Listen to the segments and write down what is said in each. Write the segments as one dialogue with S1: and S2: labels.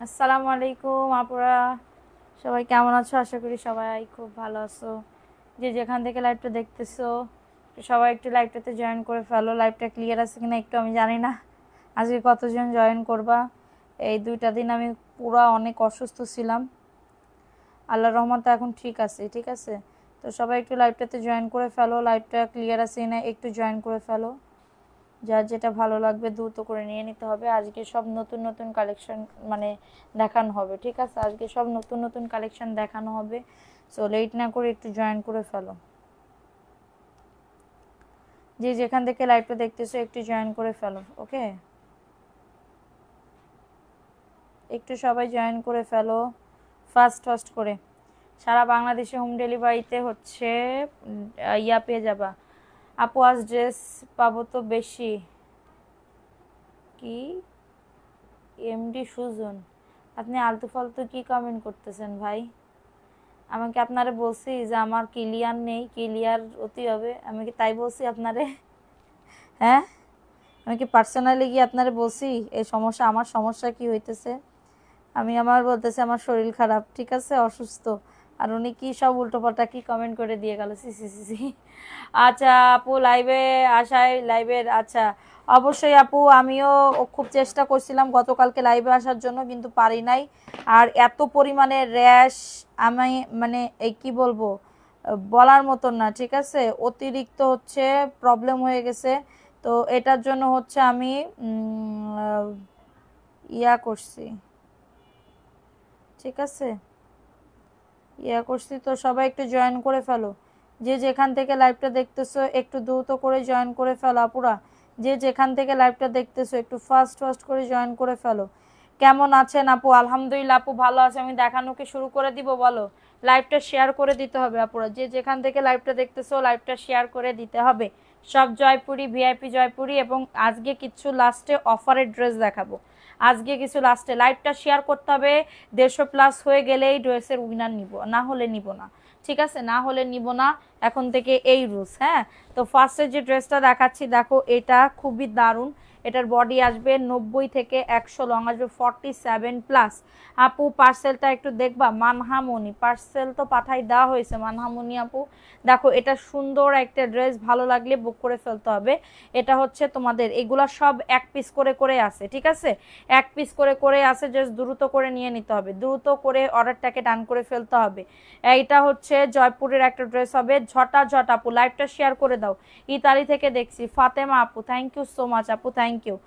S1: আসসালামু আলাইকুম আপুরা, সবাই কেমন আছো? আশা করি সবাই খুব ভালো আছো। যে যেখান থেকে লাইভটা দেখতেছো সবাই একটু লাইভটাতে জয়েন করে ফেলো। লাইভটা ক্লিয়ার আছে কিনা একটু আমি জানি না। আজকে কতজন জয়েন করবা? এই 2টা দিন আমি পুরো অনেক অসুস্থ ছিলাম, আল্লাহর রহমতে এখন ঠিক আছে। ঠিক আছে, তো সবাই একটু লাইভটাতে জয়েন করে ফেলো। লাইভটা ক্লিয়ার আছে কিনা একটু জয়েন করে ফেলো। যার যেটা ভালো লাগবে দ্রুত করে নিয়ে নিতে হবে। আজকে সব নতুন নতুন কালেকশন মানে দেখানো হবে। ঠিক আছে, আজকে সব নতুন নতুন কালেকশন দেখানো হবে। সো লেট না করে একটু জয়েন করে ফেলো। যে যেখান থেকে লাইভটা দেখতেছো একটু জয়েন করে ফেলো। ওকে, একটু সবাই জয়েন করে ফেলো ফাস্ট ফাস্ট করে। সারা বাংলাদেশে হোম ডেলিভারিতে হচ্ছে ইয়া পেয়ে যাবা। আপু আজ ড্রেস পাবো তো বেশি কি? এমডি সুজন, আপনি আলতু ফালতু কি কমেন্ট করতেছেন ভাই? আমাকে আপনারে বলছি যে আমার ক্লিয়ার নেই, ক্লিয়ার অতি হবে, আমি কি তাই বলছি আপনারে? হ্যাঁ, আমি কি পার্সোনালি গিয়ে আপনারে বলছি এই সমস্যা? আমার সমস্যা কি হইতেছে? আমি আমার বলতেছি আমার শরীর খারাপ, ঠিক আছে, অসুস্থ, আর উনি কি সব উল্টোপাল্টা কি কমেন্ট করে দিয়ে গেল। সি সি সি সি। আচ্ছা আপু, লাইভে আসায় লাইভের আচ্ছা অবশ্যই আপু, আমিও খুব চেষ্টা করছিলাম গতকালকে লাইভে আসার জন্য, কিন্তু পারি নাই। আর এত পরিমাণে র্যাশ, আমি মানে এই কি বলবো, বলার মতন না। ঠিক আছে, অতিরিক্ত হচ্ছে প্রবলেম হয়ে গেছে। তো এটার জন্য হচ্ছে আমি ইয়া করছি। ঠিক আছে, ইয়া করছি। তো সবাই একটু জয়েন করে ফেলো। যে যেখান থেকে লাইভটা দেখতেছো একটু দ্রুত করে জয়েন করে ফেলো আপুরা। যে যেখান থেকে লাইভটা দেখতেছো একটু ফাস্ট ফাস্ট করে জয়েন করে ফেলো। কেমন আছেন আপু? আলহামদুলিল্লাহ আপু, ভালো আছে। আমি দেখানো কি শুরু করে দিব? বলো। লাইভটা শেয়ার করে দিতে হবে আপুরা। যে যেখান থেকে লাইভটা দেখতেছো লাইভটা শেয়ার করে দিতে হবে। সব জয়পুরি, ভিআইপি জয়পুরি, এবং আজকে কিছু লাস্টে অফারের ড্রেস দেখাবো। আজকে কিছু লাস্টে লাইভটা শেয়ার করতে হবে। 150+ হয়ে গেলেই ড্রেসের উইনার নিব, না হলে নিব না। ঠিক আছে, না হলে নিব না। এখন থেকে এই রুলস। হ্যাঁ, তো ফার্স্টে যে ড্রেসটা দেখাচ্ছি দেখো, এটা খুবই দারুণ। এটার বডি আসবে 90 থেকে 100, লং আসবে 47+। আপু পার্সেলটা একটু দেখবা? মানহামনি পার্সেল তো পাঠাই দেওয়া হয়েছে মানহামনি আপু। দেখো এটা সুন্দর একটা ড্রেস, ভালো লাগলে বুক করে ফেলতে হবে। এটা হচ্ছে তোমাদের এগুলা সব 1 পিস করে করে আছে। ঠিক আছে, 1 পিস করে করে আছে, জাস্ট দ্রুত করে নিয়ে নিতে হবে, দ্রুত করে অর্ডারটাকে ডান করে ফেলতে হবে। এইটা হচ্ছে জয়পুরের একটা ড্রেস হবে। ঝটা আপু লাইভটা শেয়ার করে দাও। ইতালি থেকে দেখছি ফাতেমা আপু, থ্যাংক ইউ সো মাচ আপু, থ্যাংক ইউ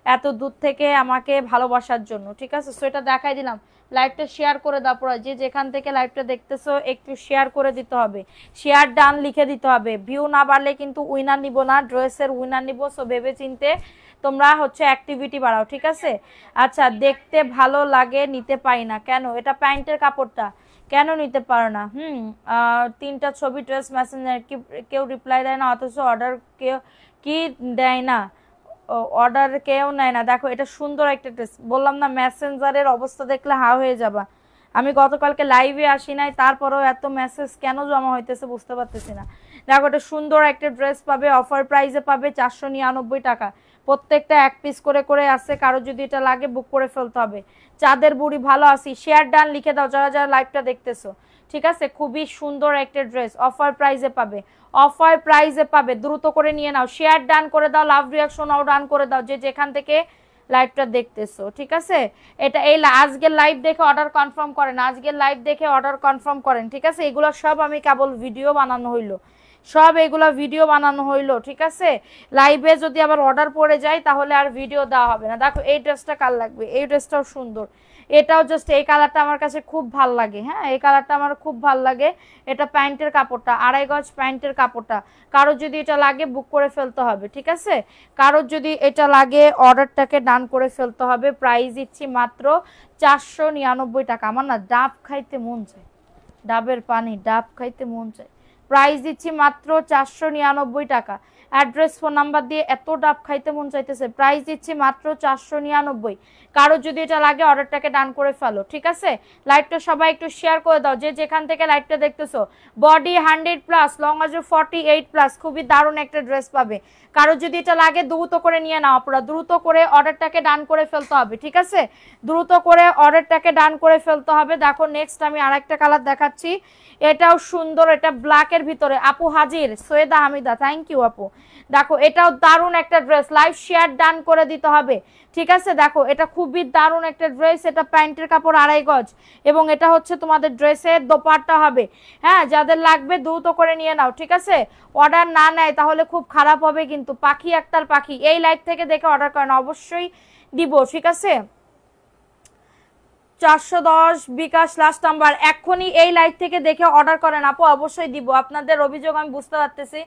S1: এত দূর থেকে আমাকে ভালোবাসার জন্য। ঠিক আছে, সো এটা দেখাই দিলাম। লাইভটা শেয়ার করে দাও পুরো। যে যেখান থেকে লাইভটা দেখতেছো একটু শেয়ার করে দিতে হবে, শেয়ার ডান লিখে দিতে হবে। ভিউ না বাড়লে কিন্তু উইনার নিব না, ড্রেসের উইনার নিব। সো ভেবে চিনতে তোমরা হচ্ছে অ্যাক্টিভিটি বাড়াও। ঠিক আছে, আচ্ছা দেখতে ভালো লাগে, নিতে পারি না কেন? এটা প্যান্টের কাপড়টা, কেন নিতে পারো না? 3টা ছবি ড্রেস মেসেঞ্জার কি কেউ রিপ্লাই দেয় না, অথচ অর্ডার কেউ কি দেয় না, অর্ডার কেউ নেয় না। দেখো এটা সুন্দর একটা ড্রেস, বললাম না মেসেঞ্জারের অবস্থা দেখলে হা হয়ে যাবা। আমি গতকালকে লাইভে আসি নাই, তারপরেও এত মেসেজ কেন জমা হইতেছে বুঝতে পারতেছি না। দেখো এটা সুন্দর একটা ড্রেস পাবে, অফার প্রাইসে পাবে 499 টাকা। প্রত্যেকটা 1 পিস করে করে আছে, কারো যদি এটা লাগে বুক করে ফেলতে হবে। চাঁদের বুড়ি ভালো আছি, শেয়ার ডান লিখে দাও যারা যারা লাইভটা দেখতেছো। ঠিক আছে, খুবই সুন্দর একটা ড্রেস, অফার প্রাইসে পাবে, অফার প্রাইসে পাবে, দ্রুত করে নিয়ে নাও। শেয়ার ডান করে দাও, লাভ রিয়াকশনও ডান করে দাও যে যেখান থেকে লাইভটা দেখতেছো। ঠিক আছে, এটা এই আজকের লাইভ দেখে অর্ডার কনফার্ম করেন, আজকের লাইভ দেখে অর্ডার কনফার্ম করেন। ঠিক আছে, এগুলো সব আমি কেবল ভিডিও বানানো হইলো, সব এগুলা ভিডিও বানানো হইলো। ঠিক আছে, লাইভে যদি আবার অর্ডার পড়ে যায় তাহলে আর ভিডিও দেওয়া হবে না। দেখো এই ড্রেসটা কার লাগবে? এই ড্রেসটাও সুন্দর, এটাও জাস্ট এই কালারটা আমার কাছে খুব ভাল লাগে। হ্যাঁ, এই কালারটা আমার খুব ভাল লাগে। এটা প্যান্টের কাপড়টা 2.5 গজ, প্যান্টের কাপড়টা। কারোর যদি এটা লাগে বুক করে ফেলতে হবে। ঠিক আছে, কারোর যদি এটা লাগে অর্ডারটাকে ডান করে ফেলতে হবে। প্রাইস দিচ্ছি মাত্র 499 টাকা। আমার না ডাব খাইতে মন চায়, ডাবের পানি, ডাব খাইতে মন চায়। প্রাইস দিচ্ছি মাত্র 499 টাকা। অ্যাড্রেস ফোন নাম্বার দিয়ে এত ডাব খাইতে মন চাইতেছে, প্রাইস দিচ্ছি মাত্র 499। কারো যদি এটা লাগে অর্ডারটাকে ডান করে ফেলো, ঠিক আছে? লাইভটা সবাই একটু শেয়ার করে দাও, যে যেখান থেকে লাইভটা দেখতেছো। বডি 100+, লং আছে 48+, খুবই দারুণ একটা ড্রেস পাবে। কারো যদি এটা লাগে দ্রুত করে নিয়ে নাও আপনারা, দ্রুত করে অর্ডারটাকে ডান করে ফেলতে হবে, ঠিক আছে? দ্রুত করে অর্ডারটাকে ডান করে ফেলতে হবে। দেখো নেক্সট আমি আরেকটা কালার দেখাচ্ছি, এটাও সুন্দর, এটা ব্ল্যাকের ভিতরে। আপু হাজির সৈয়দা হামিদা, থ্যাংক ইউ আপু। দেখো এটাও দারুণ একটা ড্রেস, লাইভ শেয়ার ডান করে দিতে হবে, ঠিক আছে? দেখো এটা খুবই দারুণ একটা ড্রেস, এটা প্যান্টের কাপড় 2.5 গজ এবং এটা হচ্ছে তোমাদের ড্রেসের দোপাট্টা হবে। হ্যাঁ, যাদের লাগবে দ্রুত করে নিয়ে নাও, ঠিক আছে? অর্ডার না নেয় তাহলে খুব খারাপ হবে কিন্তু। পাখি আক্তার পাখি, এই লাইভ থেকে দেখে অর্ডার করেন, অবশ্যই দিব, ঠিক আছে? 410 বিকাশ লাস্ট নাম্বার, এখনই এই লাইভ থেকে দেখে অর্ডার করেন আপু, অবশ্যই দিব। আপনাদের অভিযোগ আমি বুঝতে পারতেছি,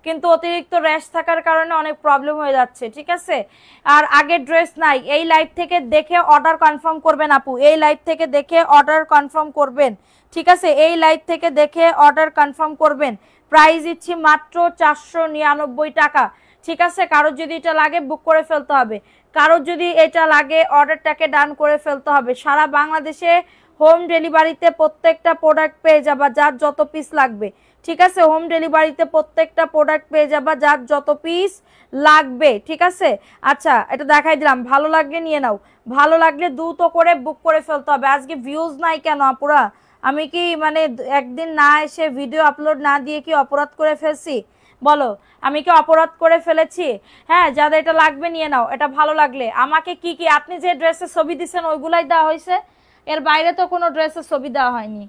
S1: কিন্তু অতিরিক্ত র্যাশ থাকার কারণে অনেক প্রবলেম হয়ে যাচ্ছে, ঠিক আছে? আর আগের ড্রেস নাই, এই লাইভ থেকে দেখে অর্ডার কনফার্ম করবেন আপু, এই লাইভ থেকে দেখে অর্ডার কনফার্ম করবেন, ঠিক আছে? এই লাইভ থেকে দেখে অর্ডার কনফার্ম করবেন। প্রাইস দিচ্ছি মাত্র 499 টাকা, ঠিক আছে? কারোর যদি এটা লাগে বুক করে ফেলতে হবে, কারোর যদি এটা লাগে অর্ডারটাকে ডান করে ফেলতে হবে। সারা বাংলাদেশে হোম ডেলিভারিতে প্রত্যেকটা প্রোডাক্ট পেয়ে যাবা যার যত পিস লাগবে, ঠিক আছে? হোম ডেলিভারিতে প্রত্যেকটা প্রোডাক্ট পেয়ে যাবা যার যত পিস লাগবে, ঠিক আছে? আচ্ছা এটা দেখাই দিলাম, ভালো লাগলে নিয়ে নাও, ভালো লাগলে দ্রুত করে বুক করে ফেলতে হবে। আজকে ভিউজ নাই কেন আপুরা? আমি কি মানে একদিন না এসে ভিডিও আপলোড না দিয়ে কি অপরাধ করে ফেলছি? বলো, আমি কি অপরাধ করে ফেলেছি? হ্যাঁ, যাদের এটা লাগবে নিয়ে নাও, এটা ভালো লাগলে। আমাকে কি কি আপনি যে ড্রেসের ছবি দিচ্ছেন ওইগুলাই দেওয়া হয়েছে, এর বাইরে তো কোনো ড্রেসের ছবি দেওয়া হয়নি,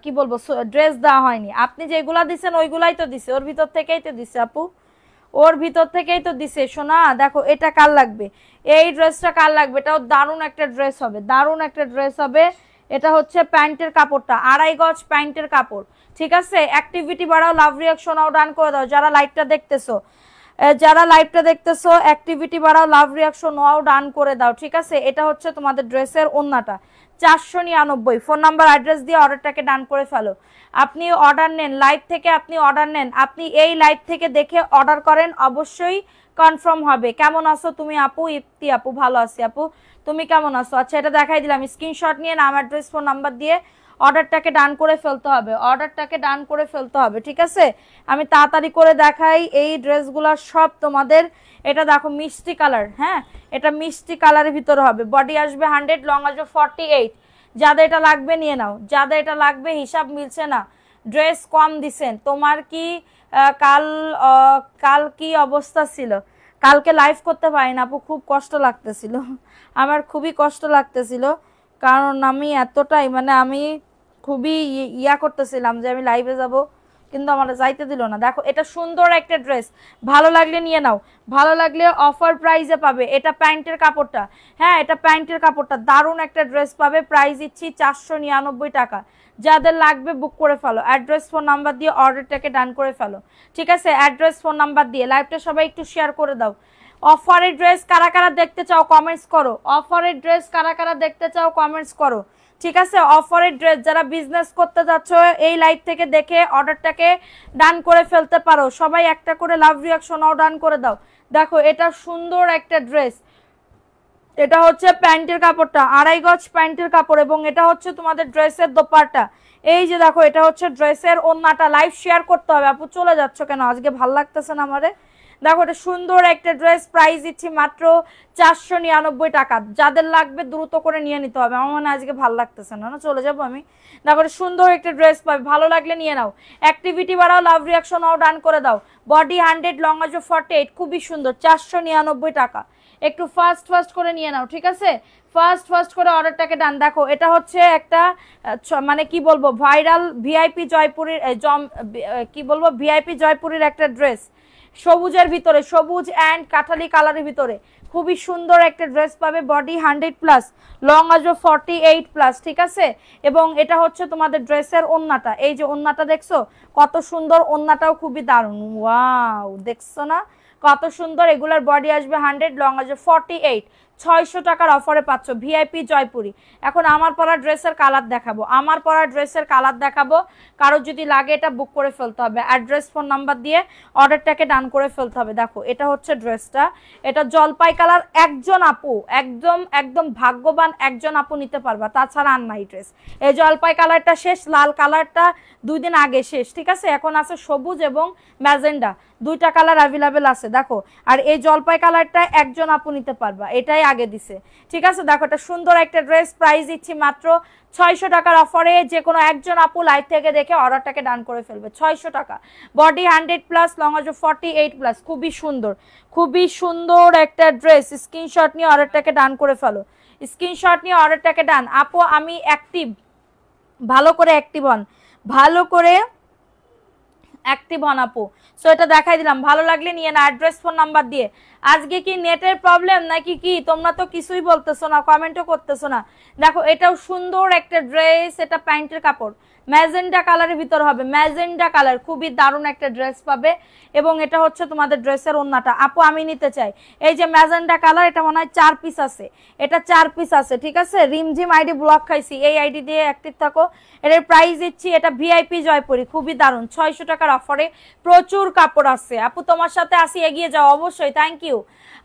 S1: কি বলবো, ড্রেস দেওয়া হয়নি। আপনি যেগুলা দিচ্ছেন ওইগুলাই তো দিছে, ওর ভিতর থেকেই তো দিছে আপু, ওর ভিতর থেকেই তো দিছে সোনা। দেখো এটা কার লাগবে, এই ড্রেসটা কার লাগবে? এটাও দারুণ একটা ড্রেস হবে, দারুণ একটা ড্রেস হবে। এটা হচ্ছে প্যান্টের কাপড়টা 2.5 গজ প্যান্টের কাপড়, ঠিক আছে? অ্যাক্টিভিটি বাড়াও, লাভ রিয়াকশনও ডান করে দাও যারা লাইভটা দেখতেছো, যারা লাইভটা দেখতেছো অ্যাক্টিভিটি বাড়াও, লাভ রিয়াকশন ওয়াও ডান করে দাও, ঠিক আছে? এটা হচ্ছে তোমাদের ড্রেসের ওন্নাটা 499। ফোন নাম্বার অ্যাড্রেস দিয়ে অর্ডারটাকে ডান করে ফেলো। আপনি অর্ডার নেন লাইভ থেকে, আপনি অর্ডার নেন, আপনি এই লাইভ থেকে দেখে অর্ডার করেন, অবশ্যই কনফার্ম হবে। কেমন আছো তুমি আপু? ইপ্তি আপু ভালো আছি আপু, তুমি কেমন আছো? আচ্ছা এটা দেখাই দিলাম, স্ক্রিনশট নিয়ে নাম অ্যাড্রেস ফোন নাম্বার দিয়ে অর্ডারটাকে ডান করে ফেলতে হবে, অর্ডারটাকে ডান করে ফেলতে হবে, ঠিক আছে? আমি তাড়াতাড়ি করে দেখাই, এই ড্রেসগুলো সব তোমাদের, এটা দেখো মিষ্টি কালার, হ্যাঁ এটা মিষ্টি কালারের ভিতরে হবে, বডি আসবে 100, লং আসবে 48। যাদের এটা লাগবে নিয়ে নাও, যাদের এটা লাগবে। হিসাব মিলছে না, ড্রেস কম দিছেন। তোমার কি কাল কি অবস্থা ছিল? কালকে লাইভ করতে পারি না আপু, খুব কষ্ট লাগতেছিল, আমার খুবই কষ্ট লাগতেছিল, কারণ আমি এতটাই মানে আমি খুবই ইয়া করতেছিলাম যে আমি লাইভে যাব, কিন্তু আমার যাইতে দিল না। দেখো এটা সুন্দর একটা ড্রেস, ভালো লাগলে নিয়ে নাও, ভালো লাগলে অফার প্রাইসে পাবে। এটা প্যান্টের কাপড়টা, হ্যাঁ এটা প্যান্টের কাপড়টা, দারুণ একটা ড্রেস পাবে। প্রাইস দিচ্ছি 499 টাকা। যাদের লাগবে বুক করে ফেলো, অ্যাড্রেস ফোন নাম্বার দিয়ে অর্ডারটাকে ডান করে ফেলো, ঠিক আছে? অ্যাড্রেস ফোন নাম্বার দিয়ে লাইভটা সবাই একটু শেয়ার করে দাও। অফারের ড্রেস কারা কারা দেখতে চাও কমেন্টস করো, অফারের ড্রেস কারা কারা দেখতে চাও কমেন্টস করো, ঠিক আছে? অফারের ড্রেস যারা বিজনেস করতে যাচ্ছ এই লাইভ থেকে দেখে অর্ডারটাকে ডান করে ফেলতে পারো। সবাই একটা করে লাভ রিয়াকশনও ডান করে দাও। দেখো এটা সুন্দর একটা ড্রেস, এটা হচ্ছে প্যান্টের কাপড়টা 2.5 গজ প্যান্টের কাপড় এবং এটা হচ্ছে তোমাদের ড্রেসের দোপাট্টা। এই যে দেখো এটা হচ্ছে ড্রেসের ওন্নাটা। লাইভ শেয়ার করতে হবে আপু, চলে যাচ্ছ কেন? আজকে ভাল লাগতেছে না আমারে। দেখো এটা সুন্দর একটা ড্রেস, প্রাইস দিচ্ছি মাত্র 499 টাকা। যাদের লাগবে দ্রুত করে নিয়ে নিতে হবে, আমার মনে আজকে ভাল লাগতেছে না, চলে যাবো আমি। দেখো এটা সুন্দর একটা ড্রেস পাবে, ভালো লাগলে নিয়ে নাও। অ্যাক্টিভিটি বাড়াও, লাভ রিয়াকশনও ডান করে দাও। বডি 100, লং আসবে 48, খুবই সুন্দর, 499 টাকা। একটু ফাস্ট করে নিয়ে নাও, ঠিক আছে? ফাস্ট করে অর্ডারটাকে ডান। দেখো এটা হচ্ছে একটা মানে কি বলবো ভাইরাল ভিআইপি জয়পুরের কি বলবো ভিআইপি জয়পুরের একটা ড্রেস, সবুজের ভিতরে, সবুজ অ্যান্ড কাঠালি কালারের ভিতরে, খুবই সুন্দর একটা ড্রেস পাবে, বডি 100+, লং আসবে 48+, ঠিক আছে। এবং এটা হচ্ছে তোমাদের ড্রেসের ওন্নাটা, এই যে ওন্নাটা দেখছো কত সুন্দর, ওন্নাটাও খুবই দারুণ, ওয়াও দেখছো না কত সুন্দর। এগুলার বডি আসবে 100, লং আসবে 48, 600 টাকার অফারে পাচ্ছ ভিআইপি জয়পুরি। এখন আমার পরা ড্রেসের কালার দেখাবো, আমার পরা ড্রেসের কালার দেখাবো, কারো যদি লাগে এটা বুক করে ফেলতে হবে, অ্যাড্রেস ফোন নাম্বার দিয়ে অর্ডারটাকে ডান করে ফেলতে হবে। দেখো এটা হচ্ছে ড্রেসটা, এটা জলপাই কালার, একজন আপু একদম একদম ভাগ্যবান একজন আপু নিতে পারবা, তাছাড়া আর নাই ড্রেস। এই জলপাই কালারটা শেষ, লাল কালারটা 2 দিন আগে শেষ, ঠিক আছে। এখন আছে সবুজ এবং ম্যাজেন্ডা, 2টা কালার অ্যাভেলেবেল আছে দেখো। আর এই জলপাই কালারটা একজন আপু নিতে পারবা, এটাই আগে দিছে, ঠিক আছে। দেখো এটা সুন্দর একটা ড্রেস, প্রাইস দিচ্ছি মাত্র 600 টাকার অফারে। যে কোনো একজন আপু লাইভ থেকে দেখে অর্ডারটাকে ডান করে ফেলবে, 600 টাকা, বডি 100+, লং আসবে 48+, খুবই সুন্দর, খুবই সুন্দর একটা ড্রেস। স্ক্রিনশট নিয়ে অর্ডারটাকে ডান করে ফেলো, স্ক্রিনশট নিয়ে অর্ডারটাকে ডান। আপু আমি অ্যাক্টিভ, ভালো করে অ্যাক্টিভ হন, ভালো করে অ্যাক্টিভ হন আপু। সো এটা দেখাই দিলাম, ভালো লাগলে নিয়ে না, অ্যাড্রেস ফোন নাম্বার দিয়ে। আজকে কি নেটের প্রবলেম নাকি কি, তোমরা তো কিছুই বলতেছো না, কমেন্টও করতেছো না। দেখো এটাও সুন্দর একটা ড্রেস, এটা প্যান্টের কাপড়, ম্যাজেন্ডা কালারের ভিতর হবে, ম্যাজেন্ডা কালার, খুবই দারুণ একটা ড্রেস পাবে। এবং এটা হচ্ছে তোমাদের ড্রেসের ওন্নাটা। আপু আমি নিতে চাই, এই যে ম্যাজেন্ডা কালার, এটা মনে হয় 4 পিস আছে, এটা 4 পিস আছে, ঠিক আছে। রিমঝিম আইডি ব্লক খাইছি, এই আইডি দিয়ে অ্যাক্টিভ থাকো। এটার প্রাইস দিচ্ছি, এটা ভিআইপি জয়পুরি, খুবই দারুণ, 600 টাকার অফারে, প্রচুর কাপড় আছে। আপু তোমার সাথে আসি, এগিয়ে যাও অবশ্যই, থ্যাংক ইউ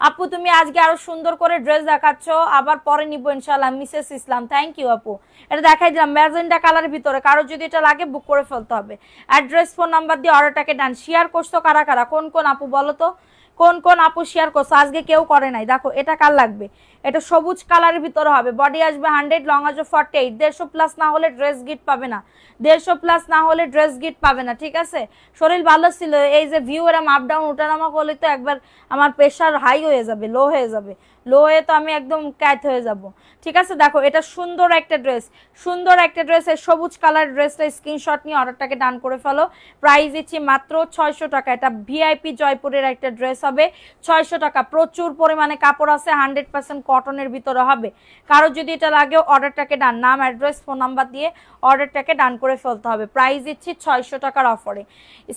S1: আপু। তুমি আজকে আরো সুন্দর করে ড্রেস দেখাচ্ছ, আবার পরে নিব ইনশাআল্লাহ। মিসেস ইসলাম, থ্যাংক ইউ আপু। এটা দেখাই দিলাম ম্যাজেন্ডা কালারের ভিতরে, কারো যদি এটা লাগে বুক করে ফেলতে হবে। অ্যাড্রেস ফোন নাম্বার দিয়ে অর্ডারটাকে ডান। শেয়ার করছো কারা কারা, কোন কোন আপু বলো তো, কোন কোন আপু শেয়ার করছো, আজকে কেউ করে নাই। দেখো এটা কার লাগবে, এটা সবুজ কালারের ভিতরে হবে, বডি আসবে 100, লং আসবে 48, 150+ না হলে ড্রেস গিফট পাবে না, 150+ না হলে ড্রেস গিফট পাবে না, ঠিক আছে। শরীর ভালো ছিল, এই যে ভিউ এরম আপ ডাউন ওঠানামা করলে তো একবার আমার প্রেশার হাই হয়ে যাবে, লো হয়ে যাবে, লো হয়ে তো আমি একদম ক্যাট হয়ে যাব, ঠিক আছে। দেখো এটা সুন্দর একটা ড্রেস, সুন্দর একটা ড্রেস, এই সবুজ কালার ড্রেসটা স্ক্রিনশট নিয়ে অর্ডারটাকে ডান করে ফেলো। প্রাইস দিচ্ছি মাত্র 600 টাকা, এটা ভিআইপি জয়পুরের একটা ড্রেস হবে, 600 টাকা। প্রচুর পরিমাণে কাপড় আছে, 100% কটনের ভিতরে হবে। কারো যদি এটা লাগে অর্ডারটাকে ডান, নাম অ্যাড্রেস ফোন নাম্বার দিয়ে অর্ডারটাকে ডান করে ফেলতে হবে। প্রাইস দিচ্ছি 600 টাকার অফারে,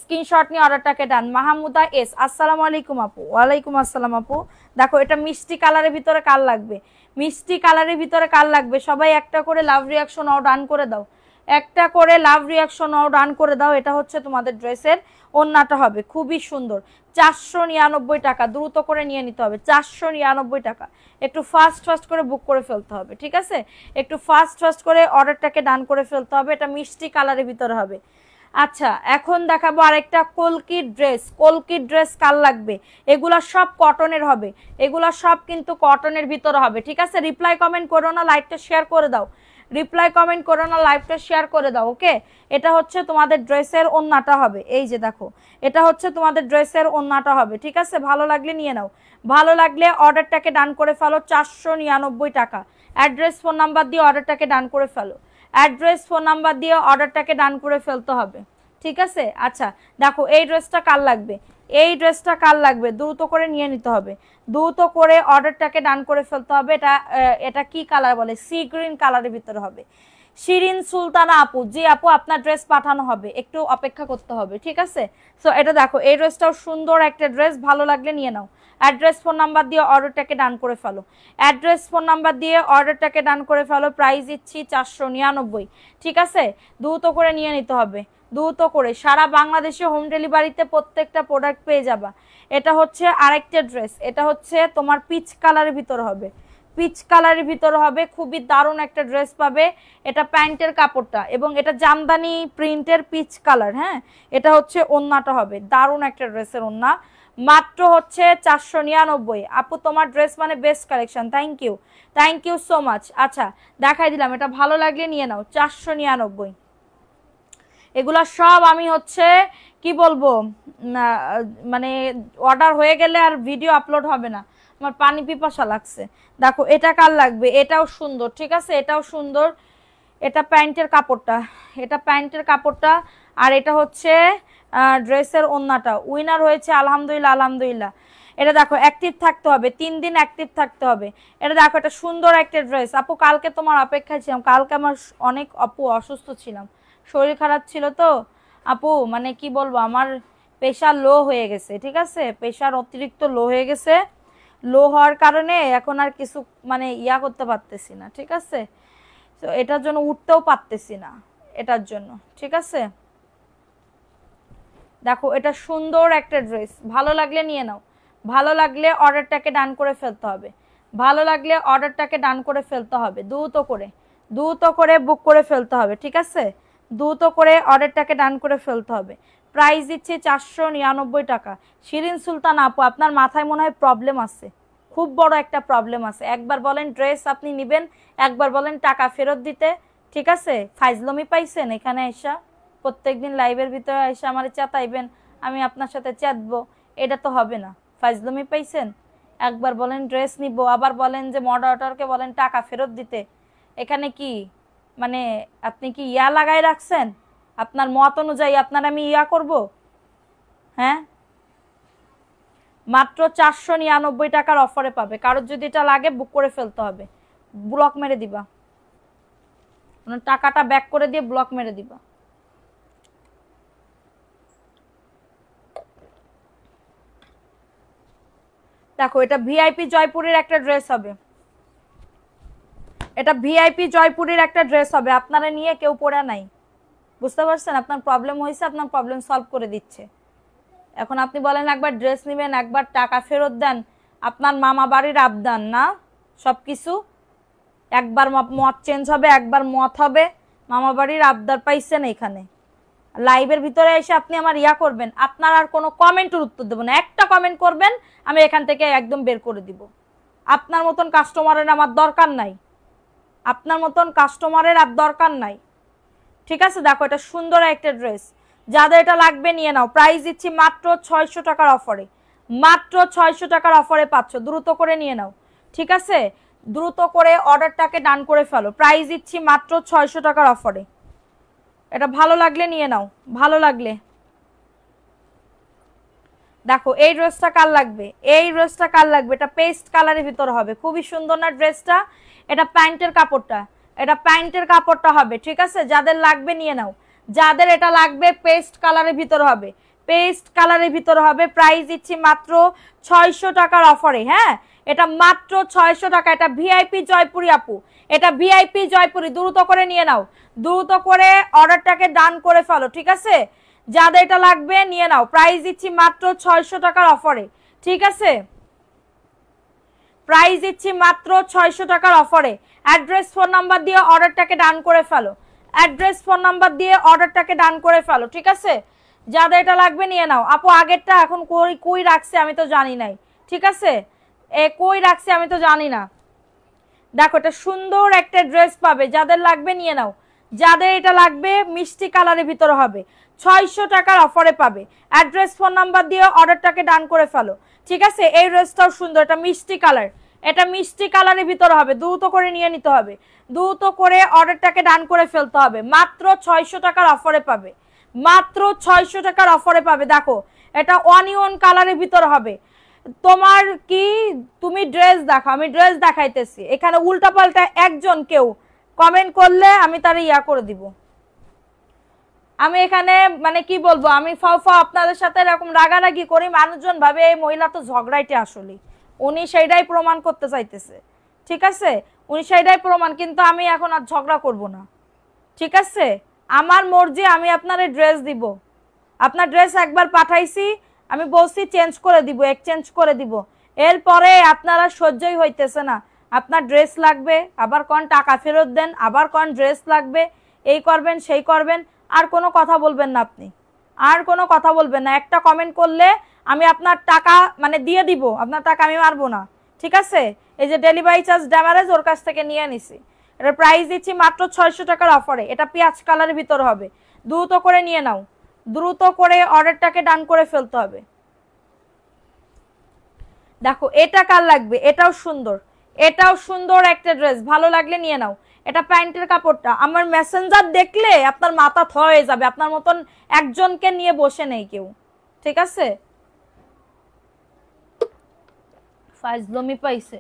S1: স্ক্রিনশট নিয়ে অর্ডারটাকে ডান। মাহমুদা এস, আসসালামু আলাইকুম আপু। ওয়ালাইকুম আসসালাম আপু। দেখো এটা মিষ্টি কালারের ভিতরে কার লাগবে, মিষ্টি কালারের ভিতরে কার লাগবে, সবাই একটা করে লাভ রিয়াকশন ও ডান করে দাও, একটা করে লাভ রিয়াকশন ও ডান করে দাও। এটা হচ্ছে তোমাদের ড্রেসের ওন্নাটা হবে, খুবই সুন্দর, 499 টাকা, দ্রুত করে নিয়ে নিতে হবে, 499 টাকা। একটু ফাস্ট ফাস্ট করে বুক করে ফেলতে হবে, ঠিক আছে, একটু ফাস্ট ফাস্ট করে অর্ডারটাকে ডান করে ফেলতে হবে। এটা মিষ্টি কালারের ভিতরে হবে। আচ্ছা এখন দেখাবো আরেকটা কলকি ড্রেস, কলকি ড্রেস কার লাগবে, এগুলা সব কটনের হবে, এগুলা সব কিন্তু কটনের ভিতরে হবে, ঠিক আছে। রিপ্লাই কমেন্ট করো না, লাইভটা শেয়ার করে দাও, রিপ্লাই কমেন্ট করো না, লাইভটা শেয়ার করে দাও, ওকে। এটা হচ্ছে তোমাদের ড্রেসের ওন্নাটা হবে, এই যে দেখো এটা হচ্ছে তোমাদের ড্রেসের ওন্নাটা হবে, ঠিক আছে। ভালো লাগলে নিয়ে নাও, ভালো লাগলে অর্ডারটাকে ডান করে ফেলো, 499 টাকা। অ্যাড্রেস ফোন নাম্বার দিয়ে অর্ডারটাকে ডান করে ফেলো, অ্যাড্রেস ফোন নাম্বার দিয়ে অর্ডারটাকে ডান করে ফেলতে হবে, ঠিক আছে। আচ্ছা দেখো এই ড্রেসটা কার লাগবে, এই ড্রেসটা কার লাগবে, দ্রুত করে নিয়ে নিতে হবে, দ্রুত করে অর্ডারটাকে ডান করে ফেলতে হবে। এটা কি কালার বলে, সি গ্রিন কালারের ভিতরে হবে। শিরিন সুলতানা আপু, জি আপু আপনার ড্রেস পাঠানো হবে, একটু অপেক্ষা করতে হবে, ঠিক আছে। সো এটা দেখো এই ড্রেসটাও সুন্দর একটা ড্রেস, ভালো লাগলে নিয়ে নাও। অ্যাড্রেস ফোন নাম্বার দিয়ে অর্ডারটাকে ডান করে ফেলো, অ্যাড্রেস ফোন নাম্বার দিয়ে অর্ডারটাকে ডান করে ফেলো। প্রাইস দিচ্ছি 499, ঠিক আছে। দ্রুত করে নিয়ে নিতে হবে, দ্রুত করে, সারা বাংলাদেশে হোম ডেলিভারিতে প্রত্যেকটা প্রোডাক্ট পেয়ে যাবা। এটা হচ্ছে আরেকটা ড্রেস, এটা হচ্ছে তোমার পিচ কালারের ভিতর হবে, পিচ কালারের ভিতরে হবে, খুবই দারুণ একটা ড্রেস পাবে। এটা প্যান্টের কাপড়টা এবং এটা জামদানি প্রিন্টের পিচ কালার, হ্যাঁ। এটা হচ্ছে ওন্নাটা হবে, দারুণ একটা ড্রেসের ওন্না, মাত্র হচ্ছে 499। আপু তোমার ড্রেস মানে best collection, thank you so much. আচ্ছা দেখাই দিলাম, এটা ভালো লাগলে নিয়ে নাও, 499। এগুলা সব আমি হচ্ছে কি বলবো, মানে অর্ডার হয়ে গেলে আর ভিডিও আপলোড হবে না, আমার পানি পিপাসা লাগছে। দেখো এটা কার লাগবে, এটাও সুন্দর, ঠিক আছে, এটাও সুন্দর। এটা প্যান্টের কাপড়টা, এটা প্যান্টের কাপড়টা, আর এটা হচ্ছে ড্রেসের ওন্নাটা। উইনার হয়েছে আলহামদুলিল্লাহ, আলহামদুলিল্লাহ। এটা দেখো অ্যাক্টিভ থাকতে হবে, 3 দিন অ্যাক্টিভ থাকতে হবে। এটা দেখো এটা সুন্দর একটা ড্রেস। আপু কালকে তোমার অপেক্ষায় ছিলাম, কালকে আমার অনেক আপু অসুস্থ ছিলাম, শরীর খারাপ ছিল তো আপু, মানে কি বলবো, আমার প্রেশার লো হয়ে গেছে, ঠিক আছে, প্রেশার অতিরিক্ত লো হয়ে গেছে। লো হওয়ার কারণে এখন আর কিছু মানে ইয়া করতে পারতেছি না, ঠিক আছে, তো এটার জন্য উঠতেও পারতেছি না এটার জন্য, ঠিক আছে। দেখো এটা সুন্দর একটা ড্রেস, ভালো লাগলে নিয়ে নাও, ভালো লাগলে অর্ডারটাকে ডান করে ফেলতে হবে, ভালো লাগলে অর্ডারটাকে ডান করে ফেলতে হবে, দ্রুত করে বুক করে ফেলতে হবে, ঠিক আছে, দ্রুত করে অর্ডারটাকে ডান করে ফেলতে হবে। প্রাইস দিচ্ছি 499 টাকা। শিরিন সুলতান আপু আপনার মাথায় মনে হয় প্রবলেম আছে, খুব বড় একটা প্রবলেম আছে। একবার বলেন ড্রেস আপনি নেবেন, একবার বলেন টাকা ফেরত দিতে, ঠিক আছে। ফাইজলমি পাইছেন এখানে এসা, প্রত্যেকদিন লাইভের ভিতরে এসে আমার চেতাইবেন, আমি আপনার সাথে চেতবো, এটা তো হবে না। ফাইজলমি পাইছেন, একবার বলেন ড্রেস নিব, আবার বলেন যে মডারেটরকে বলেন টাকা ফেরত দিতে। এখানে কি মানে আপনি কি ইয়া লাগাই রাখছেন, আপনার মত অনুযায়ী আপনার আমি ইয়া করব? হ্যাঁ, মাত্র 499 টাকার অফারে পাবে। কারোর যদি এটা লাগে বুক করে ফেলতে হবে, ব্লক মেরে দিবা, টাকাটা ব্যাক করে দিয়ে ব্লক মেরে দিবা। দেখো এটা ভিআইপি জয়পুরের একটা ড্রেস হবে, এটা ভিআইপি জয়পুরের একটা ড্রেস হবে, আপনারা নিয়ে কেউ পড়া নাই, বুঝতে পারছেন, আপনার প্রবলেম হয়েছে, আপনার প্রবলেম সলভ করে দিচ্ছে। এখন আপনি বলেন একবার ড্রেস নেবেন, একবার টাকা ফেরত দেন, আপনার মামা বাড়ির আবদান না সব কিছু, একবার মত চেঞ্জ হবে, একবার মত হবে, মামা বাড়ির আবদার পাইছেন এখানে। লাইভের ভিতরে এসে আপনি আমার ইয়া করবেন, আপনার আর কোনো কমেন্টের উত্তর দেবো না, একটা কমেন্ট করবেন আমি এখান থেকে একদম বের করে দিব। আপনার মতন কাস্টমারের আমার দরকার নাই, আপনার মতন কাস্টমারের আর দরকার নাই, ঠিক আছে। দেখো এটা সুন্দর একটা ড্রেস, যাদের এটা লাগবে নিয়ে নাও। প্রাইস দিচ্ছি মাত্র 600 টাকার অফারে, মাত্র 600 টাকার অফারে পাচ্ছ, দ্রুত করে নিয়ে নাও, ঠিক আছে, দ্রুত করে অর্ডারটাকে ডান করে ফেলো। প্রাইস দিচ্ছি মাত্র 600 টাকার অফারে, এটা ভালো লাগলে নিয়ে নাও, ভালো লাগলে। দেখো এই ড্রেসটা কার লাগবে, এই ড্রেসটা কার লাগবে, এটা পেস্ট কালারের ভিতর হবে, খুবই সুন্দর না ড্রেসটা। এটা প্যান্টের কাপড়টা, এটা প্যান্টের কাপড়টা হবে, ঠিক আছে, যাদের লাগবে নিয়ে নাও, যাদের এটা লাগবে পেস্ট কালারের ভিতর হবে, পেস্ট কালারের ভিতর হবে। প্রাইস দিচ্ছি মাত্র 600 টাকার অফারে, হ্যাঁ, এটা মাত্র 600 টাকা। এটা ভিআইপি জয়পুরি আপু, এটা ভিআইপি জয়পুরি, দ্রুত করে নিয়ে নাও, দ্রুত করে অর্ডারটাকে ডান করে ফেলো, ঠিক আছে, যাদের এটা লাগবে নিয়ে নাও। প্রাইস দিচ্ছি মাত্র 600 টাকার অফারে, ঠিক আছে, প্রাইস দিচ্ছি মাত্র 600 টাকার অফারে। অ্যাড্রেস ফোন নাম্বার দিয়ে অর্ডারটাকে ডান করে ফেলো, অ্যাড্রেস ফোন নাম্বার দিয়ে অর্ডারটাকে ডান করে ফেলো, ঠিক আছে, যাদের এটা লাগবে নিয়ে নাও। আপু আগেরটা এখন কই রাখছে আমি তো জানি নাই, ঠিক আছে, কই রাখছে আমি তো জানি না। দেখো এটা সুন্দর একটা ড্রেস পাবে, যাদের লাগবে নিয়ে নাও, যাদের এটা লাগবে মিষ্টি কালারের ভিতরে হবে, 600 টাকার অফারে পাবে। অ্যাড্রেস ফোন নাম্বার দিয়ে অর্ডারটাকে ডান করে ফেলো, ঠিক আছে। এই ড্রেসটাও সুন্দর, এটা মিষ্টি কালার, এটা মিষ্টি কালারের ভিতরে হবে, দ্রুত করে নিয়ে নিতে হবে, দ্রুত করে অর্ডারটাকে ডান করে ফেলতে হবে। মাত্র 600 টাকার অফারে পাবে, মাত্র 600 টাকার অফারে পাবে। দেখো এটা অনিয়ন কালারের ভিতরে হবে। তোমার কি, তুমি ড্রেস দেখো, আমি ড্রেস দেখাইতেছি, এখানে উল্টা পাল্টা একজন কেউ কমেন্ট করলে আমি তার ইয়া করে দিব। আমি এখানে মানে কি বলবো, আমি ফাও আপনাদের সাথে এরকম রাগারাগি করি, মানুষজন ভাবে এই মহিলা তো ঝগড়াইতে, আসলে উনি সেইটাই প্রমাণ করতে চাইতেছে, ঠিক আছে, উনি সেইটাই প্রমাণ, কিন্তু আমি এখন আর ঝগড়া করব না, ঠিক আছে, আমার মর্জি, আমি আপনার ড্রেস দিব। আপনার ড্রেস একবার পাঠাইছি, আমি বলছি চেঞ্জ করে দিব, এক্সচেঞ্জ করে দিব, এরপরে আপনারা সহ্যই হইতেছে না, আপনার ড্রেস লাগবে, আবার কোন টাকা ফেরত দেন, আবার কোন ড্রেস লাগবে, এই করবেন সেই করবেন, আর কোনো কথা বলবেন না আপনি, আর কোনো কথা বলবেন না। একটা কমেন্ট করলে আমি আপনার টাকা মানে দিয়ে দিব, আপনার টাকা আমি মারবো না, ঠিক আছে। এই যে ডেলিভারি চার্জ ড্যামারেজ ওর কাছ থেকে নিয়ে নিছি, এটার প্রাইস দিচ্ছি মাত্র 600 টাকার অফারে। এটা পেঁয়াজ কালারের ভিতর হবে, দ্রুত করে নিয়ে নাও, দ্রুত করে অর্ডারটাকে ডান করে ফেলতে হবে। দেখো এটা কার লাগবে, এটাও সুন্দর, এটাও সুন্দর একটা ড্রেস, ভালো লাগলে নিয়ে নাও। এটা প্যান্টের কাপড়টা, আমার মেসেঞ্জার দেখলে আপনার মাথা থ হয়ে যাবে, আপনার মতন একজনকে নিয়ে বসে নেই কেউ, ঠিক আছে। ফাইজলমি পাইছে।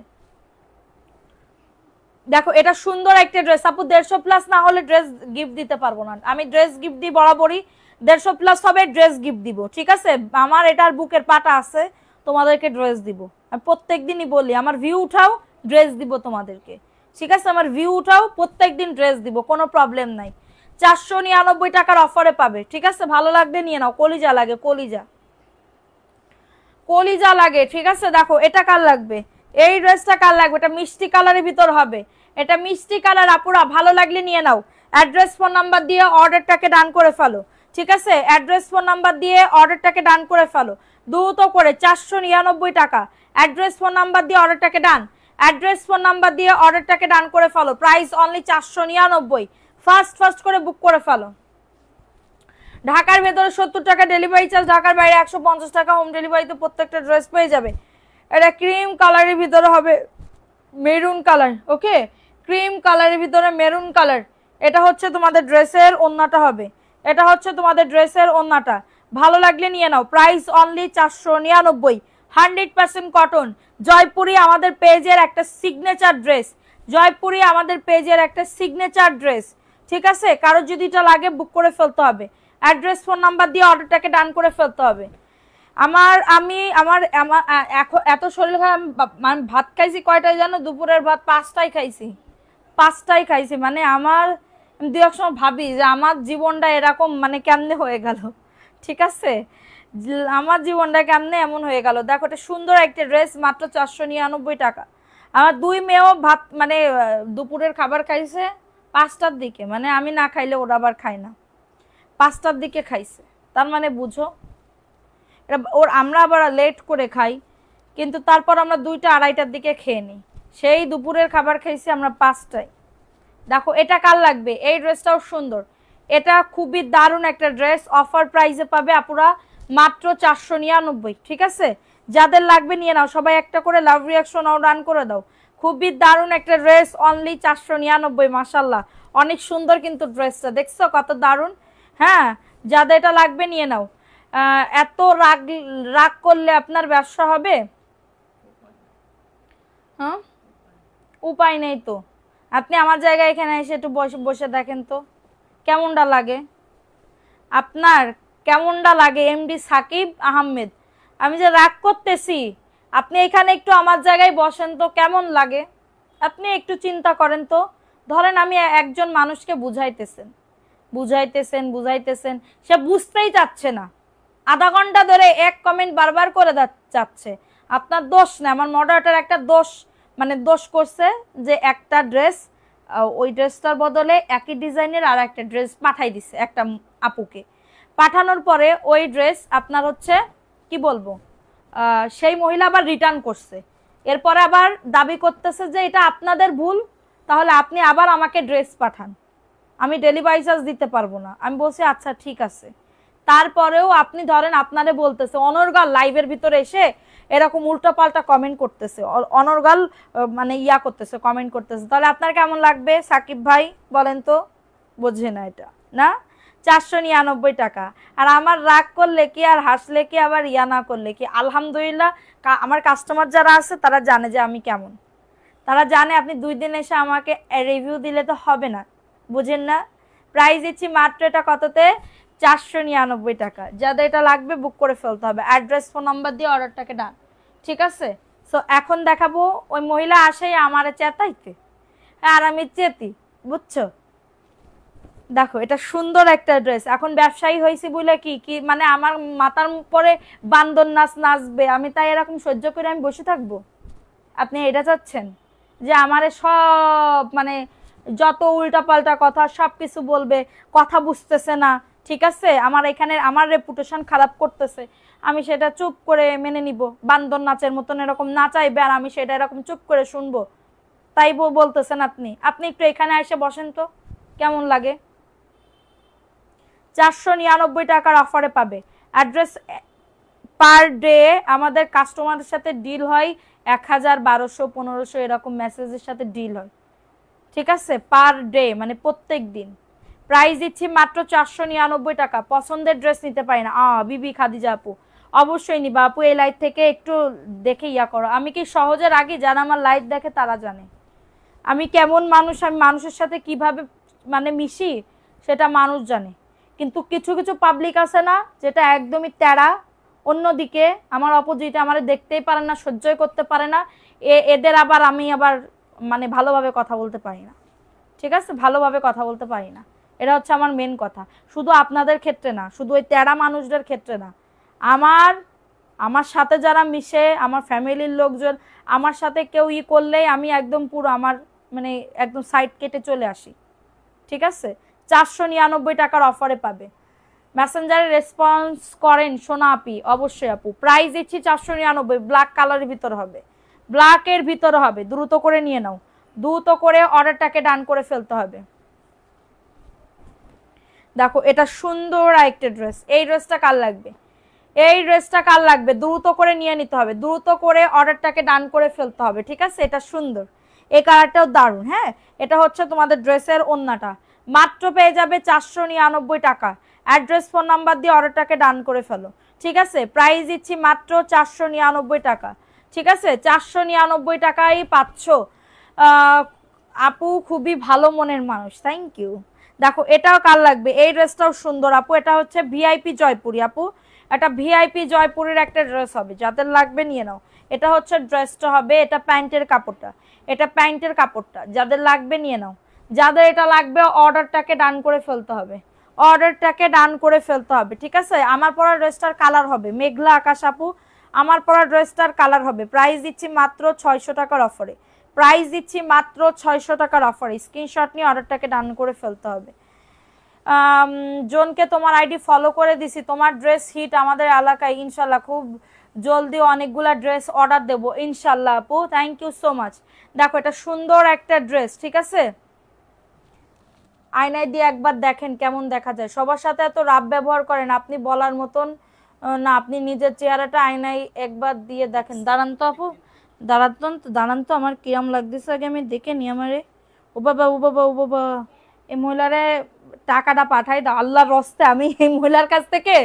S1: দেখো এটা সুন্দর একটা ড্রেস আপু, 150 প্লাস না হলে ড্রেস গিফট দিতে পারবো না। আমি ড্রেস গিফট দিই বরাবরই, 150 প্লাস হবে ড্রেস গিফট দিব, ঠিক আছে? আমার এটার বুকের পাটা আছে, তোমাদেরকে ড্রেস দিব। আমি প্রত্যেকদিনই বলি আমার ভিউ উঠাও ড্রেস দিব তোমাদেরকে, ঠিক আছে? আমার ভিউ উঠাও প্রত্যেকদিন ড্রেস দিব, কোনো প্রবলেম নাই। 499 টাকার অফারে পাবে, ঠিক আছে? ভালো লাগবে নিয়ে নাও। কলিজা লাগে, কলিজা কলিজা লাগে, ঠিক আছে? দেখো এটা কার লাগবে, এই ড্রেসটা কার লাগবে? এটা মিষ্টি কালারের ভিতর হবে, এটা মিষ্টি কালার। আপুরা ভালো লাগলে নিয়ে নাও। অ্যাড্রেস ফোন নাম্বার দিয়ে অর্ডারটাকে ডান করে ফেলো, ঠিক আছে? অ্যাড্রেস ফোন নাম্বার দিয়ে অর্ডারটাকে ডান করে ফেলো দ্রুত করে। 499 টাকা। অ্যাড্রেস ফোন নাম্বার দিয়ে অর্ডারটাকে ডান, অ্যাড্রেস ফোন নাম্বার দিয়ে অর্ডারটাকে ডান করে ফেলো। Price only 499। ফার্স্ট করে বুক করে ফেলো। ঢাকার ভেতরে 70 টাকা ডেলিভারি চার্জ, ঢাকার বাইরে 150 টাকা হোম ডেলিভারিতে প্রত্যেকটা ড্রেস পেয়ে যাবে। এটা ক্রিম কালারের ভিতরে হবে, মেরুন কালার, ওকে? ক্রিম কালারের ভিতরে মেরুন কালার। এটা হচ্ছে তোমাদের ড্রেসের ওন্নাটা হবে, এটা হচ্ছে তোমাদের ড্রেসের ওন্নাটা। ভালো লাগলে নিয়ে নাও। Price only 499। 100% কটন। জয়পুরি আমাদের পেজের একটা সিগনেচার ড্রেস, জয়পুরি আমাদের পেজের একটা সিগনেচার ড্রেস, ঠিক আছে? কারো যদি এটা লাগে বুক করে ফেলতে হবে। অ্যাড্রেস ফোন নাম্বার দিয়ে অর্ডারটাকে ডান করে ফেলতে হবে। আমার এত শরীর খারাপ, মানে ভাত খাইছি কয়টায় জানো? দুপুরের ভাত 5টায় খাইছি, 5টায় খাইছি। মানে আমার দু এক সময় ভাবি যে আমার জীবনটা এরকম মানে কেমনে হয়ে গেল, ঠিক আছে? আমার জীবনটা কেমনে এমন হয়ে গেল। দেখো এটা সুন্দর একটা ড্রেস, মাত্র 499 টাকা। আমার দুই মেয়েও ভাত মানে দুপুরের খাবার খাইছে 5টার দিকে, মানে আমি না খাইলে ওরা আবার খায় না, 5টার দিকে খাইছে। তার মানে বুঝো আমরা আবার লেট করে খাই, কিন্তু তারপর আমরা 2টা 2:30টার দিকে খেয়ে নিই। সেই দুপুরের খাবার খাইছি আমরা 5টায়। দেখো এটা কার লাগবে, এই ড্রেসটাও সুন্দর, এটা খুবই দারুণ একটা ড্রেস। অফার প্রাইসে পাবে আপুরা মাত্র 499, ঠিক আছে? যাদের লাগবে নিয়ে নাও। সবাই একটা করে লাভ রিয়াকশন রান করে দাও। খুবই দারুণ একটা ড্রেস, অনলি 499। মাশাল্লাহ অনেক সুন্দর কিন্তু ড্রেসটা, দেখছো কত দারুণ? হ্যাঁ, যাদের এটা লাগবে নিয়ে নাও। এত রাগ করলে আপনার ব্যবসা হবে? হ্যাঁ, উপায় নেই তো। আপনি আমার জায়গায় এখানে এসে একটু বসে দেখেন তো কেমনটা লাগে আপনার, কেমনটা লাগে? এমডি সাকিব আহমেদ, আমি যে রাগ করতেছি, আপনি এখানে একটু আমার জায়গায় বসেন তো কেমন লাগে? আপনি একটু চিন্তা করেন তো। ধরেন আমি একজন মানুষকে বুঝাইতেছেন, সে বুঝতেই চাচ্ছে না, আধা ঘন্টা ধরে এক কমেন্ট বারবার করে যাচ্ছে। আপনার দোষ না, আমার মডারেটর একটা দোষ, মানে দোষ করছে যে একটা ড্রেস, ওই ড্রেসটার বদলে একই ডিজাইনের আর একটা ড্রেস পাঠাই দিছে একটা আপুকে। পাঠানোর পরে ওই ড্রেস আপনার হচ্ছে কি বলবো, সেই মহিলা আবার রিটার্ন করছে। এরপরে আবার দাবি করতেছে যে এটা আপনাদের ভুল, তাহলে আপনি আবার আমাকে ড্রেস পাঠান, আমি ডেলিভারি চার্জ দিতে পারবো না। আমি বলছি আচ্ছা ঠিক আছে। তারপরেও আপনি ধরেন আপনারে বলতেছে, অনর্গাল লাইভের ভিতরে এসে এরকম উল্টোপাল্টা কমেন্ট করতেছে, অনর্গাল মানে করতেছে, কমেন্ট করতেছে, তাহলে আপনার কেমন লাগবে সাকিব ভাই বলেন তো? বোঝে না এটা না? 499 টাকা। আর আমার রাগ করলে কি আর হাসলে কি আবার না করলে কি, আলহামদুলিল্লাহ আমার কাস্টমার যারা আছে তারা জানে যে আমি কেমন, তারা জানে। আপনি 2 দিন এসে আমাকে রিভিউ দিলে তো হবে না, বুঝেন না? প্রাইস দিচ্ছি মাত্র এটা কততে, 499 টাকা। যাদের এটা লাগবে বুক করে ফেলতে হবে। অ্যাড্রেস ফোন নাম্বার দিয়ে অর্ডারটাকে ডান, ঠিক আছে? সো এখন দেখাবো ওই মহিলা আসেই আমারে চেতাইতে, আর আমি চেতি, বুঝছো? দেখো এটা সুন্দর একটা ড্রেস। এখন ব্যবসায়ী হয়েছি বলে কি মানে আমার মাথার পরে বান্দর নাচ নাচবে, আমি তাই এরকম সহ্য করে আমি বসে থাকবো? আপনি এটা চাচ্ছেন যে আমারে সব মানে যত উল্টাপাল্টা কথা সব কিছু বলবে, কথা বুঝতেছে না, ঠিক আছে? আমার এখানে আমার রেপুটেশন খারাপ করতেছে, আমি সেটা চুপ করে মেনে নিব? বান্দর নাচের মতন এরকম নাচাইবে আর আমি সেটা এরকম চুপ করে শুনবো, তাই বলতেছেন আপনি? আপনি একটু এখানে এসে বসেন তো কেমন লাগে। 499 টাকার অফারে পাবে। অ্যাড্রেস পার ডে আমাদের কাস্টমারের সাথে ডিল হয় 1000, 1200, 1500 এরকম মেসেজের সাথে ডিল হয়, ঠিক আছে? পার ডে মানে প্রত্যেক দিন। প্রাইস দিচ্ছি মাত্র 499 টাকা। পছন্দের ড্রেস নিতে পারি না বিবি খাদিজা আপু, অবশ্যই নিবা আপু। এই লাইভ থেকে একটু দেখে ইয়া করো। আমি কি সহজে রাগি? যারা আমার লাইভ দেখে তারা জানে আমি কেমন মানুষ, আমি মানুষের সাথে কিভাবে মানে মিশি সেটা মানুষ জানে। কিন্তু কিছু কিছু পাবলিক আছে না, যেটা একদমই তেড়া, অন্যদিকে আমার অপোজিটে, আমার দেখতেই পারে না, সহ্যই করতে পারে না। এদের আবার আমি আবার মানে ভালোভাবে কথা বলতে পারি না, ঠিক আছে, ভালোভাবে কথা বলতে পারি না। এটা হচ্ছে আমার মেন কথা। শুধু আপনাদের ক্ষেত্রে না, শুধু ওই তেড়া মানুষদের ক্ষেত্রে না, আমার আমার সাথে যারা মিশে, আমার ফ্যামিলির লোকজন, আমার সাথে কেউ করলেই আমি একদম পুরো আমার মানে একদম সাইড কেটে চলে আসি, ঠিক আছে। 499 টাকার অফারে পাবে। মেসেঞ্জারে রেসপন্স করেন সোনা আপি? অবশ্যই আপু। প্রাইস দিচ্ছি 499, ব্ল্যাক কালারের ভিতরে হবে, ব্ল্যাকের ভিতরে হবে। দ্রুত করে নিয়ে নাও, দ্রুত করে অর্ডারটাকে ডান করে ফেলতে হবে। দেখো এটা সুন্দর একটা ড্রেস। এই ড্রেসটা কার লাগবে? এই ড্রেসটা কার লাগবে? দ্রুত করে নিয়ে নিতে হবে, দ্রুত করে অর্ডারটাকে ডান করে ফেলতে হবে, ঠিক আছে। এটা সুন্দর, এই কালারটাও দারুণ। হ্যাঁ, এটা হচ্ছে তোমাদের ড্রেসের ওন্নাটা। মাত্র পেয়ে যাবে 499 টাকা। অ্যাড্রেস ফোন নাম্বার দিয়ে অর্ডারটাকে ডান করে ফেলো, ঠিক আছে। প্রাইস দিচ্ছি মাত্র 499 টাকা, ঠিক আছে। 499 টাকাই পাচ্ছ। আপু খুবই ভালো মনের মানুষ, থ্যাংক ইউ। দেখো এটাও কার লাগবে? এই ড্রেসটাও সুন্দর আপু। এটা হচ্ছে ভিআইপি জয়পুরি আপু, এটা ভিআইপি জয়পুরের একটা ড্রেস হবে, যাদের লাগবে নিয়ে নাও। এটা হচ্ছে ড্রেসটা হবে, এটা প্যান্টের কাপড়টা, এটা প্যান্টের কাপড়টা, যাদের লাগবে নিয়ে নাও। যাদের এটা লাগবে অর্ডারটাকে ডান করে ফেলতে হবে, অর্ডারটাকে ডান করে ফেলতে হবে, ঠিক আছে। আমার পরা ড্রেসটার কালার হবে মেঘলা আকাশ আপু, আমার পরা ড্রেসটার কালার হবে। প্রাইস দিচ্ছি মাত্র 600 টাকার অফারে, প্রাইস দিচ্ছি মাত্র 600 টাকার অফারে। স্ক্রিনশট নিয়ে অর্ডারটাকে ডান করে ফেলতে হবে। জনকে তোমার আইডি ফলো করে দিছি, তোমার ড্রেস হিট আমাদের এলাকায়, ইনশাল্লাহ খুব জলদি অনেকগুলা ড্রেস অর্ডার দেবো ইনশাল্লাহ আপু, থ্যাংক ইউ সো মাচ। দেখো এটা সুন্দর একটা ড্রেস, ঠিক আছে। আয়নায় দিয়ে একবার দেখেন কেমন দেখা যায়। সবার সাথে এত রাব ব্যবহার করেন আপনি, বলার মতন না। আপনি নিজের চেহারাটা আয়নায় একবার দিয়ে দেখেন। দাঁড়ান তো আপু, দাঁড়ান তো, আমার কিরম লাগতেছে আগে আমি দেখে নি আমারে। ও বাবা ও বাবা ও বাবা, এই মহিলারে টাকাটা পাঠাই দাও আল্লাহর রস্তে। আমি এই মহিলার কাছ থেকে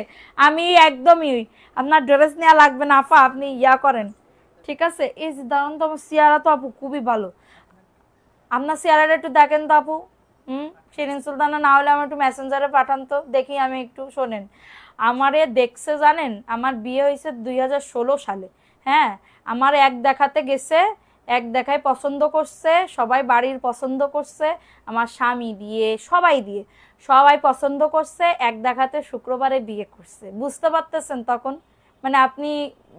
S1: আমি একদমই, আপনার ড্রেস নেওয়া লাগবে না আফা, আপনি ইয়া করেন, ঠিক আছে। এই যে দাঁড়ান তো, আমার চেহারা তো আপু খুবই ভালো, আপনার চেহারাটা একটু দেখেন তো আপু। শিরিন সুলতানা, না হলে আমার একটু মেসেঞ্জারে পাঠান তো দেখি আমি একটু। শোনেন, আমারে দেখছে জানেন, আমার বিয়ে হয়েছে 2016 সালে। হ্যাঁ, আমার এক দেখাতে গেছে, এক দেখায় পছন্দ করছে, সবাই বাড়ির পছন্দ করছে, আমার স্বামী দিয়ে সবাই দিয়ে সবাই পছন্দ করছে, এক দেখাতে শুক্রবারে বিয়ে করছে। বুঝতে পারতেছেন তখন মানে আপনি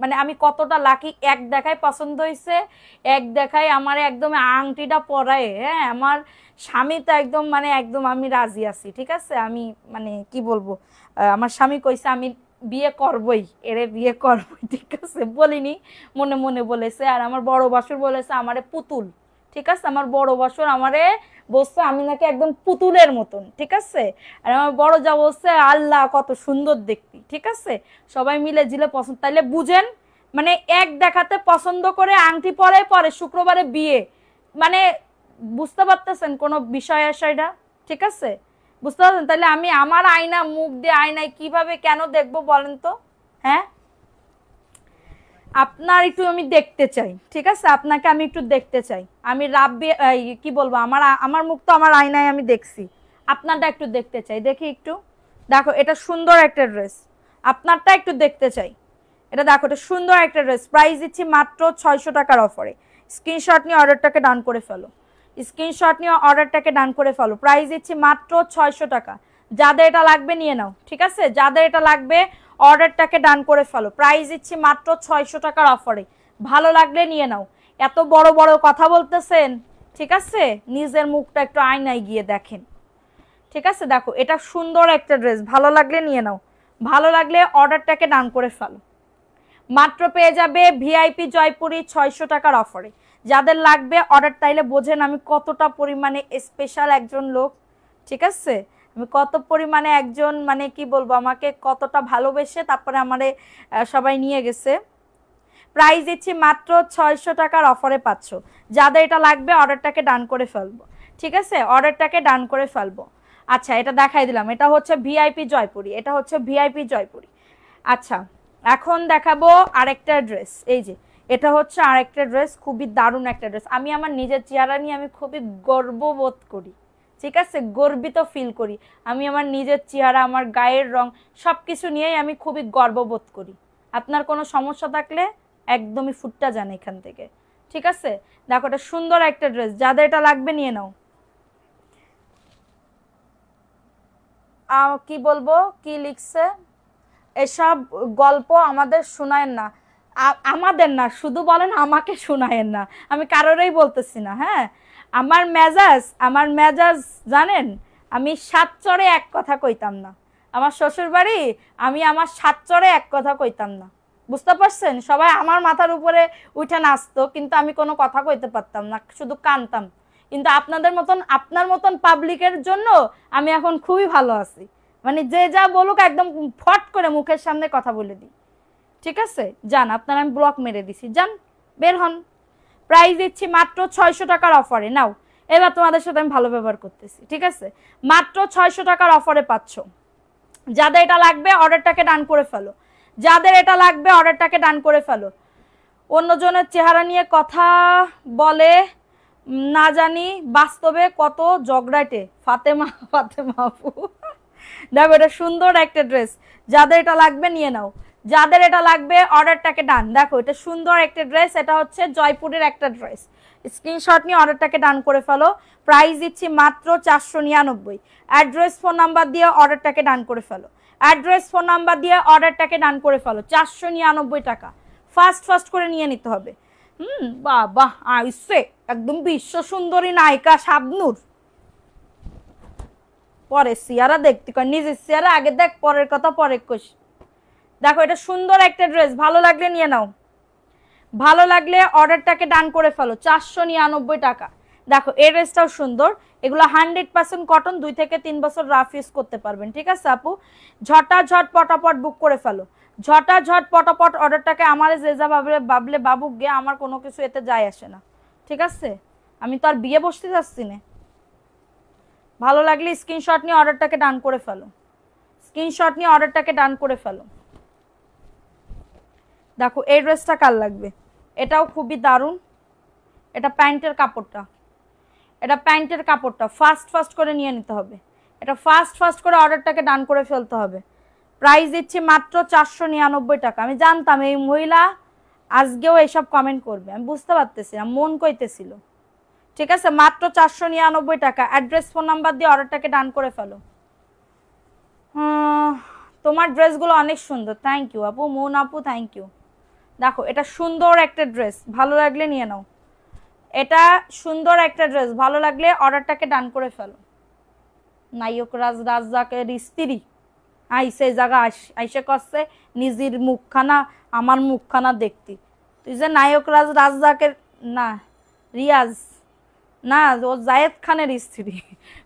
S1: মানে আমি কতটা লাকি। এক দেখায় পছন্দ হয়েছে, এক দেখায় আমার একদম আংটিটা পরায়। হ্যাঁ, আমার স্বামী তো একদম মানে একদম আমি রাজি আছি, ঠিক আছে। আমি মানে কি বলবো, আমার স্বামী কইছে আমি বিয়ে করবই, এরে বিয়ে করবই, ঠিক আছে। বলিনি, মনে মনে বলেছে। আর আমার বড় বাসুর বলেছে আমারে পুতুল, ঠিক আছে। আমার বড় বাসুর আমারে বলছে আমি নাকি একদম পুতুলের মতন, ঠিক আছে। আর আমার বড় যা বলছে আল্লাহ কত সুন্দর দেখতি, ঠিক আছে। সবাই মিলে জিলে পছন্দ, তাইলে বুঝেন মানে এক দেখাতে পছন্দ করে আংটি পরে পরে শুক্রবারে বিয়ে, মানে বুঝতে পারতেছেন কোনো বিষয় আশয়টা, ঠিক আছে, বুঝতে পারছেন। তাহলে আমি আমার আয়না মুখ দিয়ে আয়নায় কিভাবে কেন দেখবো বলেন তো? হ্যাঁ, আপনার একটু আমি দেখতে চাই, ঠিক আছে, আপনাকে আমি একটু দেখতে চাই। আমি রাব্বি কি বলবো, আমার আমার মুখ তো আমার আয়নায় আমি দেখছি, আপনারটা একটু দেখতে চাই, দেখি একটু। দেখো এটা সুন্দর একটা ড্রেস, আপনারটা একটু দেখতে চাই। এটা দেখো, এটা সুন্দর একটা ড্রেস। প্রাইস দিচ্ছি মাত্র 600 টাকার অফারে। স্ক্রিনশট নিয়ে অর্ডারটাকে ডান করে ফেলো, স্ক্রিনশট নিয়ে অর্ডারটাকে ডান করে ফেলো। প্রাইস দিচ্ছি মাত্র 600 টাকা। যাদের এটা লাগবে নিয়ে নাও, ঠিক আছে। যাদের এটা লাগবে অর্ডারটাকে ডান করে ফেলো। প্রাইস দিচ্ছি মাত্র 600 টাকার অফারে। ভালো লাগলে নিয়ে নাও। এত বড় বড় কথা বলতেছেন, ঠিক আছে, নিজের মুখটা একটু আয়নায় গিয়ে দেখেন, ঠিক আছে। দেখো এটা সুন্দর একটা ড্রেস, ভালো লাগলে নিয়ে নাও, ভালো লাগলে অর্ডারটাকে ডান করে ফেলো। মাত্র পেয়ে যাবে ভিআইপি জয়পুরি 600 টাকার অফারে। যাদের লাগবে অর্ডার, তাইলে বোঝেন আমি কতটা পরিমাণে স্পেশাল একজন লোক, ঠিক আছে। আমি কত পরিমাণে একজন মানে কি বলবো, আমাকে কতটা ভালোবেসে তারপরে আমারে সবাই নিয়ে গেছে। প্রাইস দিচ্ছি মাত্র 600 টাকার অফারে পাচ্ছ। যাদের এটা লাগবে অর্ডারটাকে ডান করে ফেলবো, ঠিক আছে, অর্ডারটাকে ডান করে ফেলবো। আচ্ছা এটা দেখাই দিলাম, এটা হচ্ছে ভিআইপি জয়পুরি, এটা হচ্ছে ভিআইপি জয়পুরি। আচ্ছা এখন দেখাবো আরেকটা ড্রেস। এই যে এটা হচ্ছে আরেকটা ড্রেস, খুবই দারুণ একটা ড্রেস। আমি আমার নিজের চেহারা নিয়ে আমি খুবই গর্ববোধ করি, ঠিক আছে, গর্বিত ফিল করি। আমি আমার নিজের চেহারা, আমার গায়ের রং সব কিছু নিয়েই আমি খুবই গর্ববোধ করি। আপনার কোনো সমস্যা থাকলে একদমই ফুটটা যান এখান থেকে, ঠিক আছে। দেখো এটা সুন্দর একটা ড্রেস, যাদের এটা লাগবে নিয়ে নাও। কি বলবো, কি লিখছে, এসব গল্প আমাদের শোনায়েন না। আমাদের না, শুধু বলেন আমাকে শোনায়েন না, আমি কারোরই বলতেছি না। হ্যাঁ, আমার মেজাজ জানেন, আমি সাত চড়ে এক কথা কইতাম না। আমার শ্বশুর বাড়ি, আমি আমার সাত চড়ে এক কথা কইতাম না, বুঝতে পারছেন? সবাই আমার মাথার উপরে উঠে নাচতো, কিন্তু আমি কোনো কথা কইতে পারতাম না, শুধু কানতাম। কিন্তু আপনার মতন পাবলিকের জন্য আমি এখন খুবই ভালো আছি। মানে যে যা বলুক একদম ফট করে মুখের সামনে কথা বলে দিই, ঠিক আছে। যান, আপনার আমি ব্লক মেরে দিছি, যান বের হন। প্রাইস দিচ্ছি মাত্র 600 টাকার অফারে। নাও, এবার তোমাদের সাথে আমি ভালো ব্যবহার করতেছি, ঠিক আছে। মাত্র 600 টাকার অফারে পাচ্ছ। যাদের এটা লাগবে অর্ডারটাকে ডান করে ফেলো, যাদের এটা লাগবে অর্ডারটাকে ডান করে ফেলো। অন্যজনের চেহারা নিয়ে কথা বলে না জানি বাস্তবে কত ঝগড়াটে। ফাতেমা আপু, দেখো এটা সুন্দর একটা ড্রেস, যাদের এটা লাগবে নিয়ে নাও, যাদের এটা লাগবে অর্ডারটাকে ডান। দেখো এটা সুন্দর একটা ড্রেস, এটা হচ্ছে জয়পুরের একটা ড্রেস। স্ক্রিনশট নিয়ে অর্ডারটাকে ডান করে ফেলো। প্রাইস দিচ্ছি মাত্র 499। অ্যাড্রেস ফোন নাম্বার দিয়ে অর্ডারটাকে ডান করে ফেলো, অ্যাড্রেস ফোন নাম্বার দিয়ে অর্ডারটাকে ডান করে ফেলো। 499 টাকা, ফাস্ট করে নিয়ে নিতে হবে। বাবা আইসে একদম বিশ্ব সুন্দরী নায়িকা শাবনূর। পরে সিয়ারা দেখতে কয়, নিজের সিয়ারা আগে দেখ, পরের কথা পরে কইস। দেখো এটা সুন্দর একটা ড্রেস, ভালো লাগলে নিয়ে নাও, ভালো লাগলে অর্ডারটাকে ডান করে ফেলো। 499 টাকা। দেখো এই ড্রেসটাও সুন্দর, এগুলো 100% কটন, 2 থেকে 3 বছর রাফ ইউজ করতে পারবেন, ঠিক আছে আপু। ঝটাঝট পটাপট বুক করে ফেলো, ঝটাঝট পটাপট অর্ডারটাকে। আমার যে যা বাবলে বাবুক গে, আমার কোনো কিছু এতে যায় আসে না, ঠিক আছে। আমি তো আর বিয়ে বসতে যাচ্ছি না। ভালো লাগলে স্ক্রিনশট নিয়ে অর্ডারটাকে ডান করে ফেলো, স্ক্রিনশট নিয়ে অর্ডারটাকে ডান করে ফেলো। দেখো এই ড্রেসটা কার লাগবে, এটাও খুবই দারুণ। এটা প্যান্টের কাপড়টা, এটা প্যান্টের কাপড়টা ফাস্ট করে নিয়ে নিতে হবে। এটা ফাস্ট করে অর্ডারটাকে ডান করে ফেলতে হবে। প্রাইস দিচ্ছি মাত্র 499 টাকা। আমি জানতাম এই মহিলা আজকেও এইসব কমেন্ট করবে, আমি বুঝতে পারতেছি না, মন কইতেছিল, ঠিক আছে। মাত্র 499 টাকা। অ্যাড্রেস ফোন নাম্বার দিয়ে অর্ডারটাকে ডান করে ফেলো। তোমার ড্রেসগুলো অনেক সুন্দর, থ্যাংক ইউ আপু, মন আপু, থ্যাংক ইউ। দেখো এটা সুন্দর একটা ড্রেস, ভালো লাগলে নিয়ে নাও। এটা সুন্দর একটা ড্রেস, ভালো লাগলে অর্ডারটাকে ডান করে ফেলো। নায়ক রাজাকের স্ত্রী আইসে জায়গা আইসে করছে নিজের মুখখানা আমার মুখখানা দেখতি। তুই যে নায়ক রাজাকের না, রিয়াজ না, ও জায়েদ খানের স্ত্রী।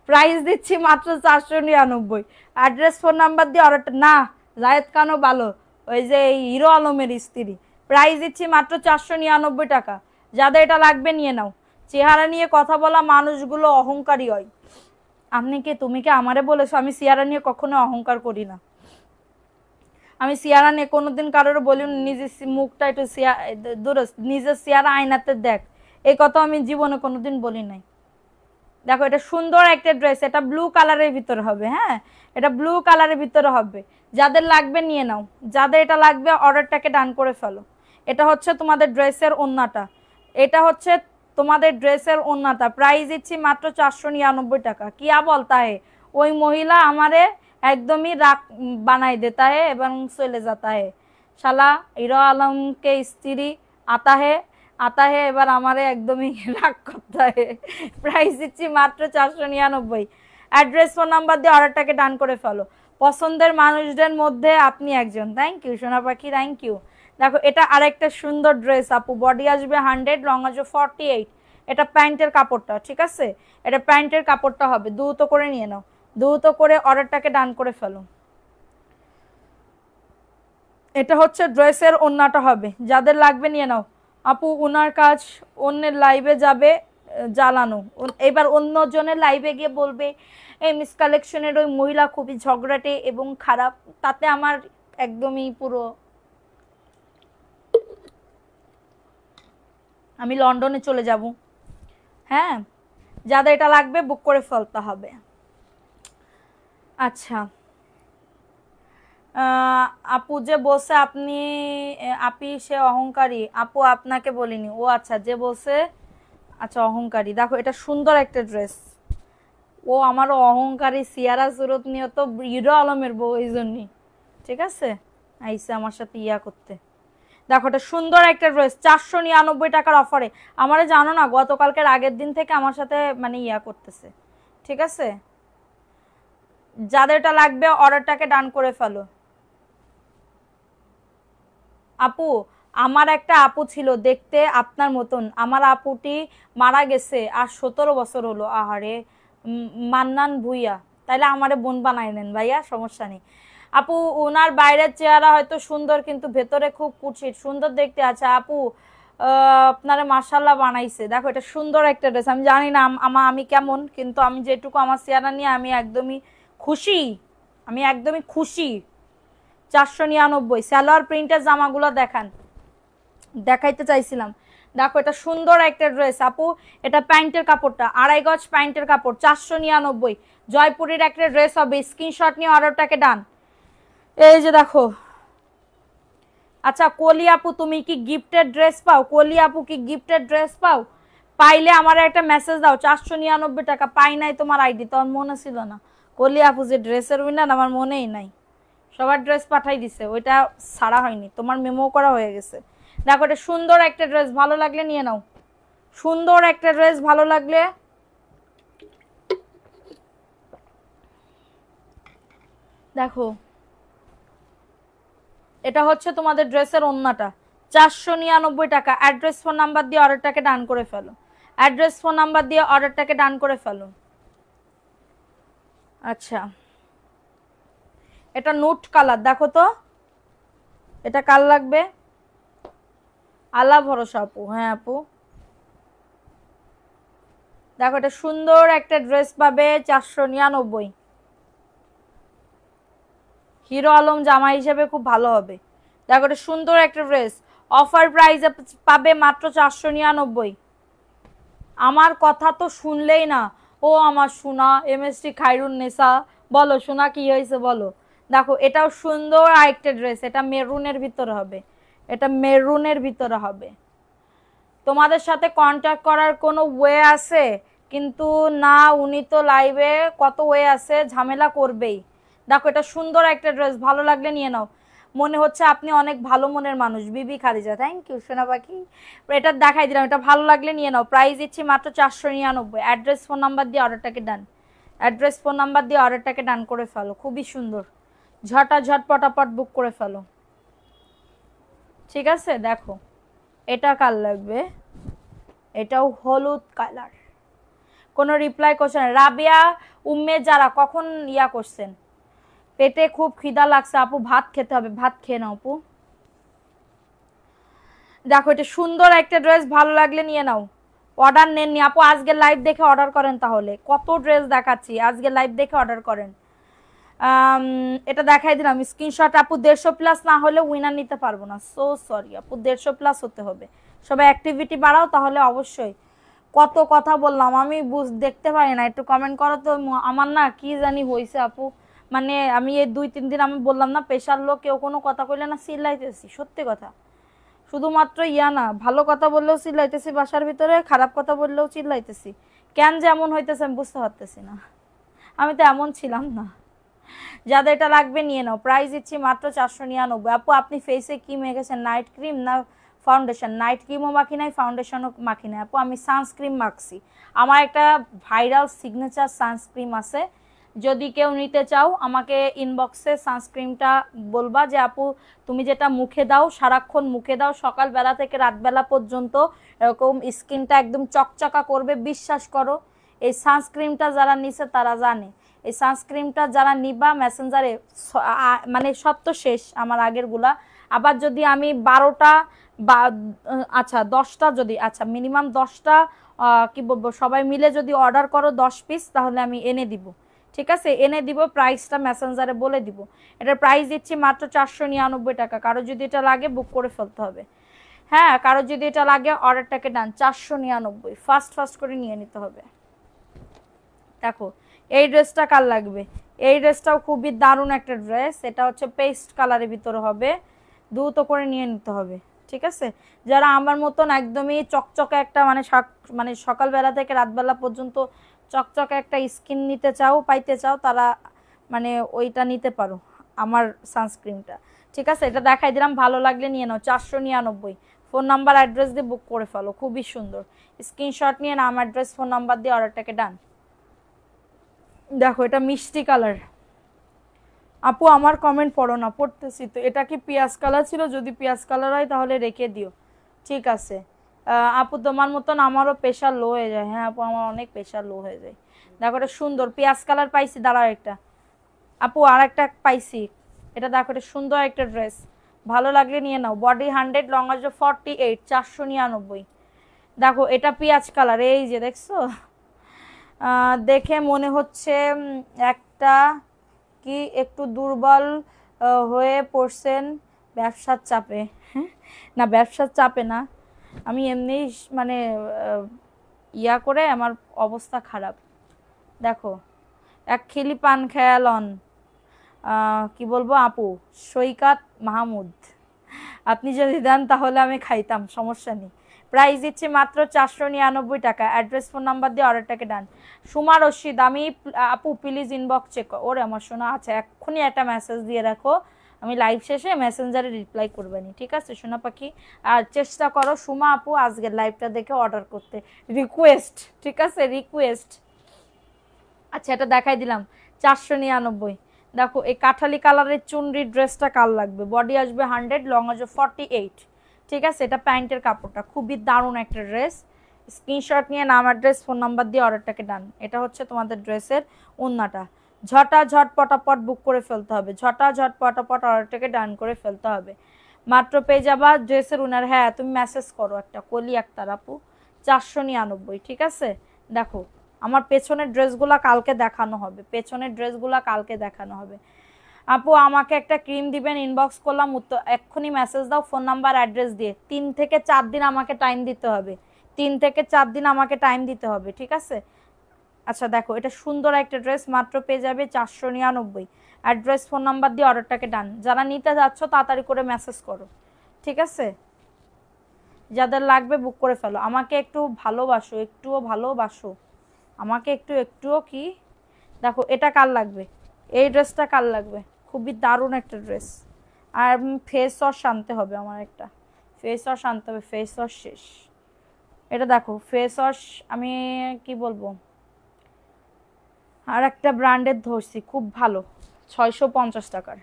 S1: প্রাইস দিচ্ছি মাত্র 499। অ্যাড্রেস ফোন নাম্বার দিয়ে অর্ডারটা, না জায়েদ খানও ভালো, ওই যে হিরো আলমের স্ত্রী। প্রাইস দিচ্ছি মাত্র 499 টাকা। যাদের এটা লাগবে নিয়ে নাও। চেহারা নিয়ে কথা বলা মানুষগুলো অহংকারী হয়। তুমি কি আমারে বলেছো? আমি চেহারা নিয়ে কখনো অহংকার করি না। আমি চেহারা নিয়ে কোনোদিন কারোর বলি নিজের মুখটা একটু নিজের চেহারা আয়নাতে দেখ, এই কথা আমি জীবনে কোনোদিন বলি নাই। দেখো এটা সুন্দর একটা ড্রেস, এটা ব্লু কালারের ভিতরে হবে। হ্যাঁ, এটা ব্লু কালারের ভিতরে হবে। যাদের লাগবে নিয়ে নাও, যাদের এটা লাগবে অর্ডারটাকে ডান করে ফেলো। এটা হচ্ছে তোমাদের ড্রেসের ওন্নাটা, এটা হচ্ছে তোমাদের ড্রেসের ওন্নাটা। প্রাইস দিচ্ছি মাত্র 499 টাকা। কিয়া বলতা হে, ওই মহিলা আমারে একদমই রাগ বানাই দেতা হে এবং চলে যাতা হে। শালা হিরো আলমকে স্ত্রী আতা হে এবার আমারে একদমই রাগ করতে হে। প্রাইস দিচ্ছি মাত্র 499। অ্যাড্রেস ফোন নাম্বার দিয়ে অর্ডারটাকে ডান করে ফেলো। পছন্দের মানুষদের মধ্যে আপনি একজন। থ্যাংক ইউ সোনা পাখি, থ্যাংক ইউ। দেখো এটা আরেকটা সুন্দর ড্রেস আপু, বডি আসবে 100, লং আসবে 48। এটা প্যান্টের কাপড়টা, ঠিক আছে, এটা প্যান্টের কাপড়টা হবে। দ্রুত করে নিয়ে নাও, দ্রুত করে অর্ডারটাকে ডান করে ফেলো। এটা হচ্ছে ড্রেসের ওন্নাটা হবে। যাদের লাগবে নিয়ে নাও আপু। ওনার কাজ অন্যের লাইভে যাবে জ্বালানো, এবার অন্যজনের লাইভে গিয়ে বলবে এই মিস কালেকশনের ওই মহিলা খুবই ঝগড়াটে এবং খারাপ। তাতে আমার একদমই পুরো আমি লন্ডনে চলে যাব। হ্যাঁ, যাদের এটা লাগবে বুক করে ফেলতে হবে। আচ্ছা, আপু যে বলছে আপনি সে অহংকারী, আপু আপনাকে বলিনি। ও আচ্ছা, যে বলছে আচ্ছা অহংকারী। দেখো এটা সুন্দর একটা ড্রেস। ও আমারও অহংকারী সিয়ারা সুরত নিয়ে তো হিরো আলমের বউ, এই জন্যই ঠিক আছে আইসে আমার সাথে ইয়া করতে। দেখো এটা সুন্দর একটা ড্রেস, 499 টাকার অফারে। আমারে জানো না, গতকালকের আগের দিন থেকে আমার সাথে মানে ইয়া করতেছে। ঠিক আছে, যাদের এটা লাগবে অর্ডারটাকে ডান করে ফেলো। আপু, আমার একটা আপু ছিল দেখতে আপনার মতন, আমার আপুটি মারা গেছে আর 17 বছর হলো। আহারে, মান্নান ভুইয়া, তাইলে আমারে বোন বানাই নেন ভাইয়া, সমস্যা নেই। আপু ওনার বাইরের চেহারা হয়তো সুন্দর কিন্তু ভেতরে খুব কুৎসিত, সুন্দর দেখতে আছে আপু। আপনারে মাশাল্লাহ বানাইছে। দেখো এটা সুন্দর একটা ড্রেস। আমি জানি না আমি কেমন, কিন্তু আমি যেটুকু আমার চেহারা নিয়ে আমি একদমই খুশি, আমি একদমই খুশি। 499। সালোয়ার প্রিন্টের জামাগুলো দেখাইতে চাইছিলাম। দেখো এটা সুন্দর একটা ড্রেস আপু। এটা প্যান্টের কাপড়টা 2.5 গজ প্যান্টের কাপড়, 499। জয়পুরের একটা ড্রেস হবে, স্ক্রিনশট নিয়ে অর্ডারটাকে ডান। এই যে দেখো। আচ্ছা কলি আপু, তুমি কি গিফটেড ড্রেস পাও? কলি আপু কি গিফটেড ড্রেস পাও? পাইলে আমার একটা মেসেজ দাও। 499 টাকা। পাই নাই তোমার আইডি, তোমার মনে ছিল না। কলি আপু যে ড্রেসের উইনার, আমার মনেই নাই। সবার ড্রেস পাঠাই দিছে, ওইটা ছাড়া হয়নি, তোমার মেমো করা হয়ে গেছে। দেখো এটা সুন্দর একটা ড্রেস, ভালো লাগলে নিয়ে নাও। সুন্দর একটা ড্রেস ভালো লাগলে দেখো। এটা হচ্ছে তোমাদের ড্রেসের ওন্নাটা, 499 টাকা। অ্যাড্রেস ফোন নাম্বার দিয়ে অর্ডারটাকে ডান করে ফেলো। অ্যাড্রেস ফোন নাম্বার দিয়ে অর্ডারটাকে ডান করে ফেলো। আচ্ছা, এটা নোট কালার, দেখো তো এটা কাল লাগবে। আল্লাহ ভরসা আপু। হ্যাঁ আপু, দেখো এটা সুন্দর একটা ড্রেস পাবে 499। হিরো আলম জামা হিসেবে খুব ভালো হবে। দেখো এটা সুন্দর একটা ড্রেস, অফার প্রাইসে পাবে মাত্র 499। আমার কথা তো শুনলেই না। ও আমার সোনা এমএসটি খাইরুন নেসা, বলো সোনা কি হয়েছে বলো। দেখো এটাও সুন্দর আরেকটা ড্রেস, এটা মেরুনের ভিতরে হবে, এটা মেরুনের ভিতরে হবে। তোমাদের সাথে কন্ট্যাক্ট করার কোনো ওয়ে আছে? কিন্তু না, উনি তো লাইভে কত ওয়ে আছে, ঝামেলা করবেই। দেখো এটা সুন্দর একটা ড্রেস, ভালো লাগলে নিয়ে নাও। মনে হচ্ছে আপনি অনেক ভালো মনের মানুষ, বিবি খাদিজা। থ্যাংক ইউ সোনা পাখি। এটা দেখাই দিলাম, এটা ভালো লাগলে নিয়ে নাও। প্রাইস দিচ্ছি মাত্র 499। অ্যাড্রেস ফোন নাম্বার দিয়ে অর্ডারটাকে ডান। অ্যাড্রেস ফোন নাম্বার দিয়ে অর্ডারটাকে ডান করে ফেলো। খুবই সুন্দর, ঝটাঝট পটাপট বুক করে ফেলো। ঠিক আছে, দেখো এটা কাল লাগবে, এটাও হলুদ কালার। কোনো রিপ্লাই করছে না। রাবিয়া উম্মে যারা কখন ইয়া করছেন, পেটে খুব খিদা লাগছে আপু, ভাত খেতে হবে। ভাত খেয়ে নাও আপু। দেখো এটা সুন্দর একটা ড্রেস, ভালো লাগলে নিয়ে নাও। অর্ডার নেননি আপু, আজকে লাইভ দেখে অর্ডার করেন। তাহলে কত ড্রেস দেখাচ্ছি, আজকে লাইভ দেখে অর্ডার করেন। এটা দেখাই দিলাম স্ক্রিনশট। আপু 150+ না হলে উইনার নিতে পারবো না, সো সরি আপু, 150+ হতে হবে। সবাই অ্যাক্টিভিটি বাড়াও তাহলে অবশ্যই। কত কথা বললাম আমি, দেখতে পারি না, একটু কমেন্ট করো তো। আমার না কি জানি হয়েছে আপু, মানে আমি এই 2-3 দিন আমি বললাম না, পেশার লোক কেউ কোনো কথা কইলে না চিল্লাইতেছি, সত্যি কথা। শুধুমাত্র ইয়া না, ভালো কথা বললেও চিল্লাইতেছি বাসার ভিতরে, খারাপ কথা বললেও চিল্লাইতেছি। কেন যে এমন হইতেছে আমি বুঝতে পারতেছি না, আমি তো এমন ছিলাম না। যাদের এটা লাগবে নিয়ে নাও। প্রাইস দিচ্ছি মাত্র 499। আপু আপনি ফেসে কি মেখেছেন, নাইট ক্রিম না ফাউন্ডেশন? নাইট ক্রিমও মাখি নাই, ফাউন্ডেশনও মাখি নাই আপু, আমি সানস্ক্রিন মাখছি। আমার একটা ভাইরাল সিগনেচার সানস্ক্রিন আছে, যদি কেউ নিতে চাও আমাকে ইনবক্সে সানস্ক্রিনটা বলবা যে আপু তুমি যেটা মুখে দাও, সারাক্ষণ মুখে দাও, সকালবেলা থেকে রাতবেলা পর্যন্ত এরকম স্কিনটা একদম চকচকা করবে, বিশ্বাস করো। এই সানস্ক্রিনটা যারা নিছে তারা জানে। এই সানস্ক্রিনটা যারা নিবা মেসেঞ্জারে, মানে সব তো শেষ আমার আগেরগুলা। আবার যদি আমি 12টা বা আচ্ছা 10টা, যদি আচ্ছা মিনিমাম 10টা কি বলবো, সবাই মিলে যদি অর্ডার করো 10 পিস, তাহলে আমি এনে দিব। ঠিক আছে, এনে দিব, প্রাইসটা মেসেঞ্জারে বলে দিব। এটার প্রাইস দিচ্ছি মাত্র 499 টাকা। কারো যদি এটা লাগে বুক করে ফেলতে হবে। হ্যাঁ, কারো যদি এটা লাগে অর্ডারটাকে ডান। 499, ফাস্ট ফাস্ট করে নিয়ে নিতে হবে। দেখো এই ড্রেসটা কার লাগবে? এই ড্রেসটাও খুবই দারুণ একটা ড্রেস। এটা হচ্ছে পেস্ট কালারের ভিতরে হবে, দ্রুত করে নিয়ে নিতে হবে, ঠিক আছে? যারা আমার মতন একদমই চকচকে একটা মানে সকালবেলা থেকে রাতবেলা পর্যন্ত চকচকে একটা স্কিন নিতে চাও, পাইতে চাও, তারা মানে ওইটা নিতে পারো, আমার সানস্ক্রিনটা, ঠিক আছে? এটা দেখাই দিলাম, ভালো লাগলে নিয়ে নাও। 499, ফোন নাম্বার অ্যাড্রেস দিয়ে বুক করে ফেলো, খুবই সুন্দর। স্ক্রিনশট নিয়ে নাম অ্যাড্রেস ফোন নাম্বার দিয়ে অর্ডারটাকে ডান। দেখো এটা মিষ্টি কালার। আপু আমার কমেন্ট পড়ো না। পড়তেছি তো। এটা কি পিয়াজ কালার ছিল? যদি পিয়াজ কালার হয় তাহলে রেখে দিও, ঠিক আছে? আপু তোমার মতন আমারও প্রেশার লো হয়ে যায়। হ্যাঁ আপু, আমার অনেক প্রেশার লো হয়ে যায়। দেখো এটা সুন্দর পিয়াজ কালার পাইছি, দাঁড়াও একটা আপু, আর একটা পাইছি। এটা দেখো, এটা সুন্দর একটা ড্রেস, ভালো লাগলে নিয়ে নাও। বডি 100, লং আছে 48, 499। দেখো এটা পিয়াজ কালার, এই যে দেখছো, দেখে মনে হচ্ছে একটা কি একটু দুর্বল হয়ে পড়ছেন ব্যবসার চাপে। না, ব্যবসার চাপে না, আমি এমনি মানে ইয়া করে আমার অবস্থা খারাপ। দেখো এক খিলি পান খেয়ালন, কি বলবো আপু, সৈকত মাহমুদ, আপনি যদি দেন তাহলে আমি খাইতাম, সমস্যা নেই। প্রাইস দিচ্ছি মাত্র 499 টাকা। অ্যাড্রেস ফোন নাম্বার দিয়ে অর্ডারটাকে ডান। সুমা রশিদ, আমি আপু প্লিজ ইনবক্স চেক। ওরে আমার শোনা আছে, এক্ষুনি একটা মেসেজ দিয়ে রাখো, আমি লাইভ শেষে মেসেঞ্জারে রিপ্লাই করবেনি, ঠিক আছে সোনা পাখি? আর চেষ্টা করো সুমা আপু আজকের লাইভটা দেখে অর্ডার করতে, রিকোয়েস্ট, ঠিক আছে? রিকোয়েস্ট। আচ্ছা এটা দেখাই দিলাম 499। দেখো এই কাঠালি কালারের চুনরি ড্রেসটা কার লাগবে? বডি আসবে 100, লং আসবে 48, ঠিক আছে? এটা প্যান্টের কাপড়টা, খুবই দারুণ একটা ড্রেস। স্ক্রিনশট নিয়ে নাম অ্যাড্রেস ফোন নাম্বার দিয়ে অর্ডারটাকে ডান। এটা হচ্ছে তোমাদের ড্রেসের ওন্নাটা। ঝটাঝট পটাপট বুক করে ফেলতে হবে, ঝটাঝট পটাপট অর্ডারটাকে ডান করে ফেলতে হবে। মাত্র পেয়ে যাবা ড্রেসের ওনার। হ্যাঁ তুমি মেসেজ করো একটা, কলি আক্তার আপু 499, ঠিক আছে? দেখো আমার পেছনের ড্রেসগুলা কালকে দেখানো হবে, পেছনের ড্রেসগুলা কালকে দেখানো হবে। আপু আমাকে একটা ক্রিম দিবেন, ইনবক্স করলাম, উত্তর এক্ষুনি মেসেজ দাও ফোন নাম্বার অ্যাড্রেস দিয়ে। 3 থেকে 4 দিন আমাকে টাইম দিতে হবে, 3 থেকে 4 দিন আমাকে টাইম দিতে হবে, ঠিক আছে? আচ্ছা দেখো এটা সুন্দর একটা ড্রেস, মাত্র পেয়ে যাবে 499। অ্যাড্রেস ফোন নাম্বার দিয়ে অর্ডারটাকে ডান। যারা নিতে যাচ্ছ তাড়াতাড়ি করে মেসেজ করো, ঠিক আছে? যাদের লাগবে বুক করে ফেলো। আমাকে একটু ভালোবাসো, একটুও ভালোবাসো আমাকে, একটুও কি। দেখো এটা কার লাগবে? এই ড্রেসটা কার লাগবে? খুবই দারুণ একটা ড্রেস। আর ফেস ওয়াশ আনতে হবে, আমার একটা ফেস ওয়াশ আনতে হবে, ফেস ওয়াশ শেষ। এটা দেখো ফেস ওয়াশ, আমি কি বলবো, আর একটা ব্র্যান্ডের ধরছি, খুব ভালো, 650 টাকার,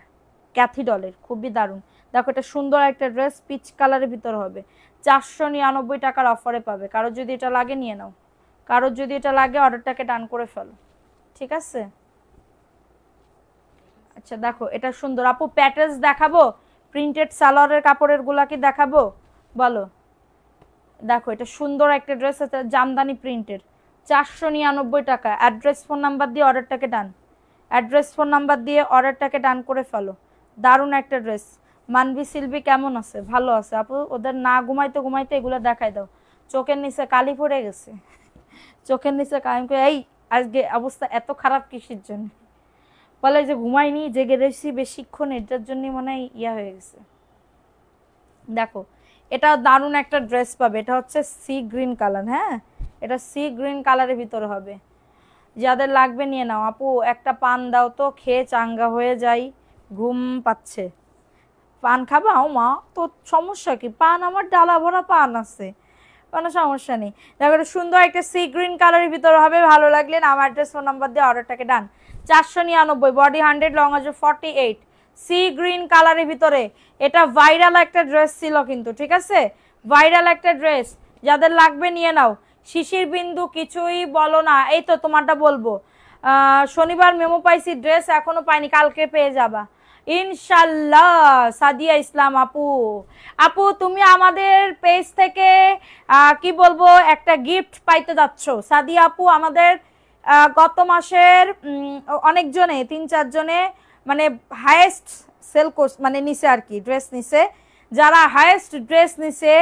S1: ক্যাথিডলের, খুবই দারুণ। দেখো এটা সুন্দর একটা ড্রেস, পিচ কালারের ভিতর হবে, 499 টাকার অফারে পাবে। কারোর যদি এটা লাগে নিয়ে নাও, কারোর যদি এটা লাগে অর্ডারটাকে ডান করে ফেলো, ঠিক আছে? আচ্ছা দেখো এটা সুন্দর। আপু প্যাটেলস দেখাবো? প্রিন্টেড সালোয়ারের কাপড়ের গুলা কি দেখাবো বলো? দেখো এটা সুন্দর একটা ড্রেস, আছে জামদানি প্রিন্টের, 499 টাকা। অ্যাড্রেস ফোন নাম্বার দিয়ে অর্ডারটাকে ডান। অ্যাড্রেস ফোন নাম্বার দিয়ে অর্ডারটাকে ডান করে ফেলো। দারুণ একটা ড্রেস। মানবি সিলভি কেমন আছে? ভালো আছে আপু। ওদের না ঘুমাইতে ঘুমাইতে এগুলো দেখাই দাও, চোখের নিচে কালি পড়ে গেছে, চোখের নিচে কালি। এই আজকে অবস্থা এত খারাপ কিসের জন্য? বলে যে ঘুমাইনি, জেগে রয়েছি বেশিক্ষণ, এটার জন্য মনে হয় ইয়া হয়ে গেছে। দেখো এটা দারুণ একটা ড্রেস পাবে, এটা হচ্ছে সি গ্রিন কালার। হ্যাঁ এটা সি গ্রিন কালারের ভিতরে হবে। যাদের লাগবে নিয়ে নাও। আপু একটা পান দাও তো, খেয়ে চাঙ্গা হয়ে যাই, ঘুম পাচ্ছে। পান খাবা? ও মা, তো সমস্যা কি? পান আমার ডালা ভরা পান আছে, কোনো সমস্যা নেই। দেখো এটা সুন্দর একটা সি গ্রিন কালারের ভিতরে হবে, ভালো লাগলে নাম অ্যাড্রেস ফোন নাম্বার দিয়ে অর্ডারটাকে ডান। 499, বডি 100, লং আছে 48, সি গ্রিন কালারের ভিতরে। এটা ভাইরাল একটা ড্রেস ছিল কিন্তু, ঠিক আছে? ভাইরাল একটা ড্রেস, যাদের লাগবে নিয়ে নাও। শিশির বিন্দু কিছুই বলো না, এই তো তোমারটা বলবো। শনিবার মেমো পাইছি, ড্রেস এখনো পাইনি, কালকে পেয়ে যাবা ইনশাল্লাহ। সাদিয়া ইসলাম আপু, আপু তুমি আমাদের পেজ থেকে কি বলবো একটা গিফট পাইতে যাচ্ছ। সাদিয়া আপু আমাদের গত মাসের অনেকজনে 3-4 জনে মানে হাইয়েস্ট সেল কোর্স মানে নিচে আর কি, ড্রেস নিচে, যারা হাইয়েস্ট ড্রেস নিছে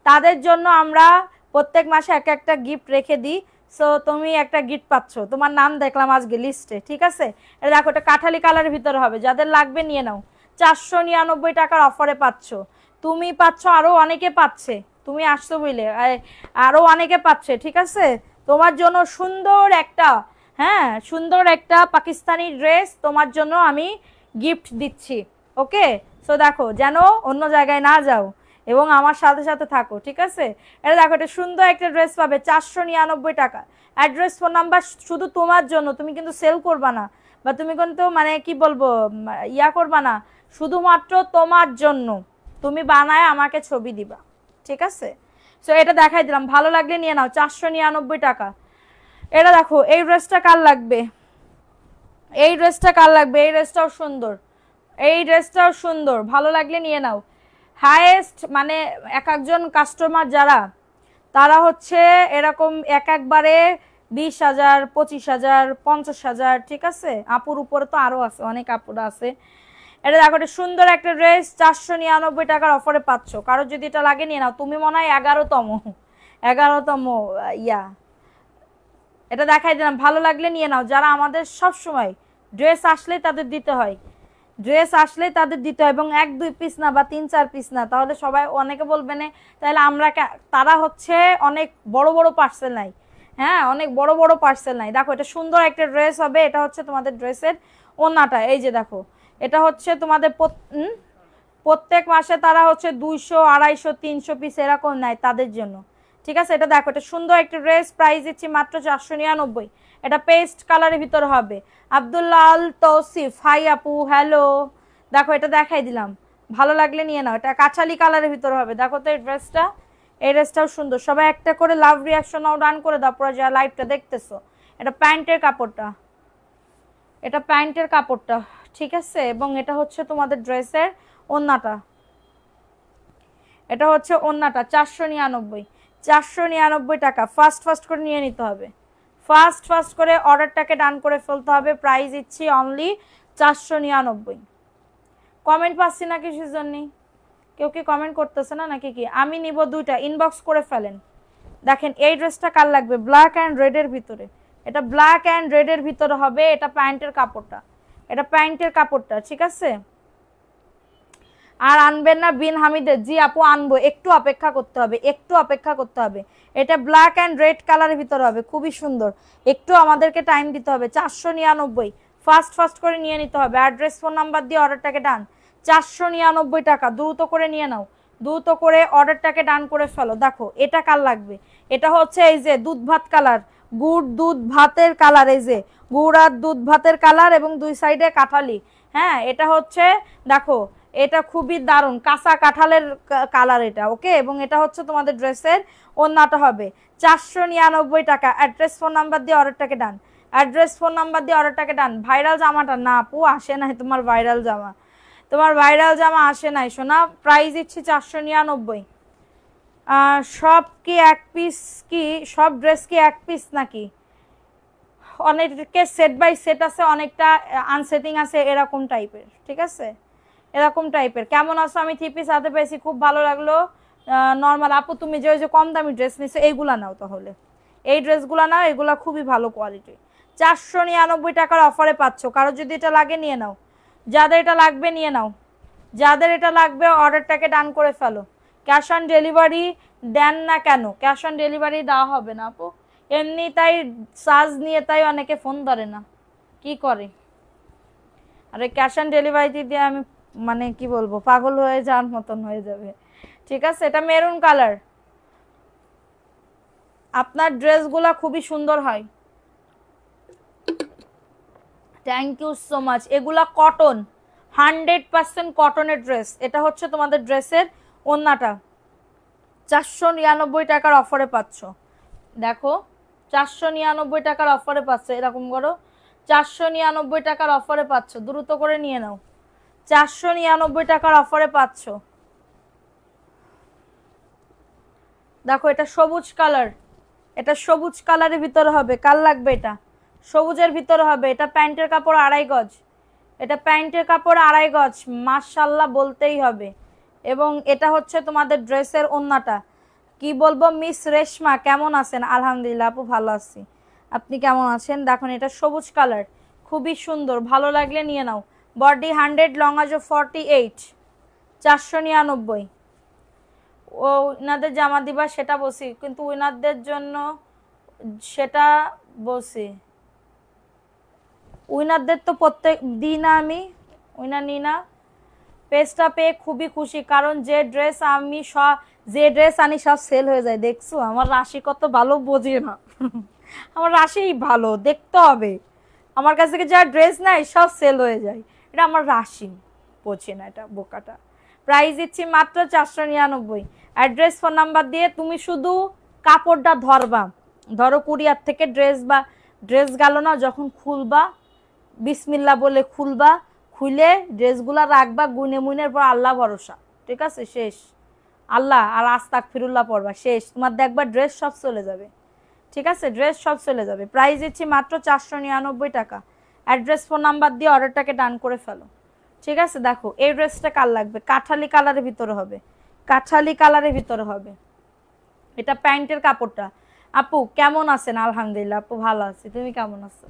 S1: তাদের জন্য আমরা প্রত্যেক মাসে এক একটা গিফট রেখে দিই। সো তুমি একটা গিফট পাচ্ছ, তোমার নাম দেখলাম আজকে লিস্টে, ঠিক আছে? এটা দেখো, এটা কাঠালি কালারের ভিতরে হবে, যাদের লাগবে নিয়ে নাও। 499 টাকার অফারে পাচ্ছ, তুমি পাচ্ছ, আরও অনেকে পাচ্ছে, তুমি আসছো বুঝলে, আরও অনেকে পাচ্ছে, ঠিক আছে? তোমার জন্য সুন্দর একটা, হ্যাঁ সুন্দর একটা পাকিস্তানি ড্রেস তোমার জন্য আমি গিফট দিচ্ছি, ওকে? সো দেখো যেন অন্য জায়গায় না যাও এবং আমার সাথে সাথে থাকো, ঠিক আছে? এটা দেখো, এটা সুন্দর একটা ড্রেস পাবে 499 টাকা। অ্যাড্রেস ফোন নাম্বার শুধু তোমার জন্য, তুমি কিন্তু সেল করবা না বা তুমি কিন্তু মানে কি বলবো ইয়া করবা না, শুধুমাত্র তোমার জন্য তুমি বানায় আমাকে ছবি দিবা, ঠিক আছে? সো এটা দেখাই দিলাম, ভালো লাগলে নিয়ে নাও। 499 টাকা। এটা দেখো, এই ড্রেসটা কার লাগবে, এই ড্রেসটা কার লাগবে, এই ড্রেসটাও সুন্দর, এই ড্রেসটাও সুন্দর, ভালো লাগলে নিয়ে নাও। হাইয়েস্ট মানে এক একজন কাস্টমার যারা, তারা হচ্ছে এরকম একবারে 20,000, 25,000, 50,000, ঠিক আছে? আপুর উপরে তো আরও আছে, অনেক আপুরা আছে। এটা দেখো, এটা সুন্দর একটা ড্রেস 499 টাকার অফারে পাচ্ছ। কারো যদি এটা লাগে নিয়ে নাও। তুমি মনে হয় 11তম ইয়া, এটা দেখাই দিলাম, ভালো লাগলে নিয়ে নাও। যারা আমাদের সব সময় ড্রেস আসলেই তাদের দিতে হয়, ড্রেস আসলেই তাদের দিতে হয়, এবং 1-2 পিস না বা 3-4 পিস না, তাহলে সবাই অনেকে বলবে না তাহলে আমরা, তারা হচ্ছে অনেক বড় বড় পার্সেল নাই, হ্যাঁ অনেক বড় বড় পার্সেল নাই। দেখো, এটা সুন্দর একটা ড্রেস হবে, এটা হচ্ছে তোমাদের ড্রেসের ওড়নাটা, এই যে দেখো, এটা হচ্ছে তোমাদের প্রত্যেক মাসে তারা হচ্ছে 200, 250, 300 পিস এরকম নেয় তাদের জন্য, ঠিক আছে? এটা দেখো, এটা সুন্দর একটা ড্রেস, প্রাইস দিচ্ছি মাত্র 499। এটা পেস্ট কালারের ভিতরে হবে। আব্দুল্লাহ আল তৌসিফ, হাই আপু, হ্যালো। দেখো, এটা দেখাই দিলাম, ভালো লাগলে নিয়ে নাও। এটা কাঁঠালি কালারের ভিতরে হবে, দেখো তো এই ড্রেসটা, এই ড্রেসটাও সুন্দর। সবাই একটা করে লাভ রিয়াকশনও ডান করে দাও পরে যারা লাইভটা দেখতেছো। এটা প্যান্টের কাপড়টা, এটা প্যান্টের কাপড়টা, ঠিক আছে? এবং এটা হচ্ছে তোমাদের ড্রেসের ওড়নাটা, এটা হচ্ছে ওড়নাটা। 499 টাকা। ফাস্ট করে নিয়ে নিতে হবে, ফাস্ট করে অর্ডারটাকে ডান করে ফেলতে হবে। প্রাইস দিচ্ছি অনলি 499। কমেন্ট পাচ্ছি না কিছুর জন্যই, কেউ কি কমেন্ট করতেছে না নাকি কি? আমি নিব দুইটা, ইনবক্স করে ফেলেন। দেখেন, এই ড্রেসটা কার লাগবে, ব্ল্যাক অ্যান্ড রেডের ভিতরে, এটা ব্ল্যাক অ্যান্ড রেডের ভিতরে হবে। এটা প্যান্টের কাপড়টা, এটা প্যান্টের কাপড়টা, ঠিক আছে? আর আনবেন না বিন হামিদের? জি আপু আনবো, একটু অপেক্ষা করতে হবে, একটু অপেক্ষা করতে হবে। এটা ব্ল্যাক অ্যান্ড রেড কালারের ভিতরে হবে, খুবই সুন্দর, একটু আমাদেরকে টাইম দিতে হবে। 499, ফাস্ট করে নিয়ে নিতে হবে। অ্যাড্রেস ফোন নাম্বার দিয়ে অর্ডারটাকে ডান। 499 টাকা, দ্রুত করে নিয়ে নাও, দ্রুত করে অর্ডারটাকে ডান করে ফেলো। দেখো, এটা কার লাগবে, এটা হচ্ছে এই যে দুধ ভাত কালার, গুড় দুধ ভাতের কালার, এই যে গুড় আর দুধ ভাতের কালার এবং দুই সাইডে কাঁঠালি, হ্যাঁ এটা হচ্ছে দেখো, এটা খুবই দারুণ কাঁচা কাঁঠালের কালার এটা, ওকে? এবং এটা হচ্ছে তোমাদের ড্রেসের ওড়নাটা হবে। 499 টাকা। অ্যাড্রেস ফোন নাম্বার দিয়ে অর্ডারটাকে ডান, অ্যাড্রেস ফোন নাম্বার দিয়ে অর্ডারটাকে ডান। ভাইরাল জামাটা না আপু, আসে নাই তোমার ভাইরাল জামা, তোমার ভাইরাল জামা আসে নাই সোনা। প্রাইস দিচ্ছি 499। সব কি এক পিস, কি সব ড্রেস কি এক পিস নাকি? অনেকে সেট বাই সেট আছে, অনেকটা আনসেটিং আছে, এরকম টাইপের, ঠিক আছে? এরকম টাইপের। কেমন আছো? আমি 3 পিস হাতে পেয়েছি, খুব ভালো লাগলো। নর্মাল আপু, তুমি যে ওই যে কম দামি ড্রেস নিছো এইগুলা নাও, তাহলে এই ড্রেসগুলা নাও, এগুলা খুবই ভালো কোয়ালিটি। 499 টাকার অফারে পাচ্ছ। কারো যদি এটা লাগে নিয়ে নাও, যাদের এটা লাগবে নিয়ে নাও, যাদের এটা লাগবে অর্ডারটাকে ডান করে ফেলো। ক্যাশ অন ডেলিভারি দেন না কেন? ক্যাশ অন ডেলিভারি দেওয়া হবে না আপু, এমনি তাই চার্জ নিয়ে তাই অনেকে ফোন ধরে না, কি করে? আরে ক্যাশ অন ডেলিভারি দিয়ে আমি মানে কি বলবো, পাগল হয়ে যাওয়ার মতন হয়ে যাবে, ঠিক আছে? এটা মেরুন কালার, আপনার ড্রেসগুলা খুবই সুন্দর হয়, থ্যাংক ইউ সো মাচ। এগুলা কটন, 100% কটনের ড্রেস। এটা হচ্ছে তোমাদের ড্রেসের ওড়নাটা। 499 টাকার অফারে পাচ্ছ, দেখো 499 টাকার অফারে পাচ্ছ, এরকম করো, 499 টাকার অফারে পাচ্ছ, দ্রুত করে নিয়ে নাও। 499 টাকার অফারে পাচ্ছ। দেখো, এটা সবুজ কালার, এটা সবুজ কালারের ভিতরে হবে, কার লাগবে? এটা সবুজের ভিতরে হবে। এটা প্যান্টের কাপড় 2.5 গজ, এটা প্যান্টের কাপড় 2.5 গজ, মাশাআল্লাহ বলতেই হবে। এবং এটা হচ্ছে তোমাদের ড্রেসের ওন্নাটা। কি বলবো মিস রেশমা, কেমন আছেন? আলহামদুলিল্লাহ আপু ভালো আছি, আপনি কেমন আছেন? দেখুন এটা সবুজ কালার, খুবই সুন্দর, ভালো লাগলে নিয়ে নাও। বডি 100, লং আজও 48, 499। ও উইনারদের জামা দিবা সেটা বসি, কিন্তু উইনারদের জন্য সেটা বসি, উইনারদের তো প্রত্যেক দিই না আমি, উইনার নিই না। পেজটা পেয়ে খুবই খুশি, কারণ যে ড্রেস আমি যে ড্রেস আনি সব সেল হয়ে যায়। দেখছো আমার রাশি কত ভালো, বোঝে না আমার রাশিই ভালো, দেখতে হবে। আমার কাছ থেকে যা ড্রেস নেয় সব সেল হয়ে যায়, এটা আমার রাশি, বোঝে না এটা বোকাটা। প্রাইস দিচ্ছি মাত্র 499। অ্যাড্রেস ফোন নাম্বার দিয়ে তুমি শুধু কাপড়টা ধরবা, ধরো কুরিয়ার থেকে ড্রেস গেল না, যখন খুলবা বিসমিল্লা বলে খুলবা, খুলে ড্রেসগুলা রাখবা, গুনে মুনের পর আল্লাহ ভরসা, ঠিক আছে? শেষ আল্লাহ আর আস্তাগফিরুল্লাহ পড়বা, শেষ, তোমার দেখবা ড্রেস সব চলে যাবে, ঠিক আছে? ড্রেস সব চলে যাবে। প্রাইস দিচ্ছি মাত্র 499 টাকা। অ্যাড্রেস ফোন নাম্বার দিয়ে অর্ডারটাকে ডান করে ফেলো, ঠিক আছে? দেখো এই ড্রেসটা কার লাগবে, কাঠালি কালারের ভিতরে হবে, কাঠালি কালারের ভিতরে হবে। এটা প্যান্টের কাপড়টা। আপু কেমন আছেন? আলহামদুলিল্লাহ আপু ভালো আছি, তুমি কেমন আছো?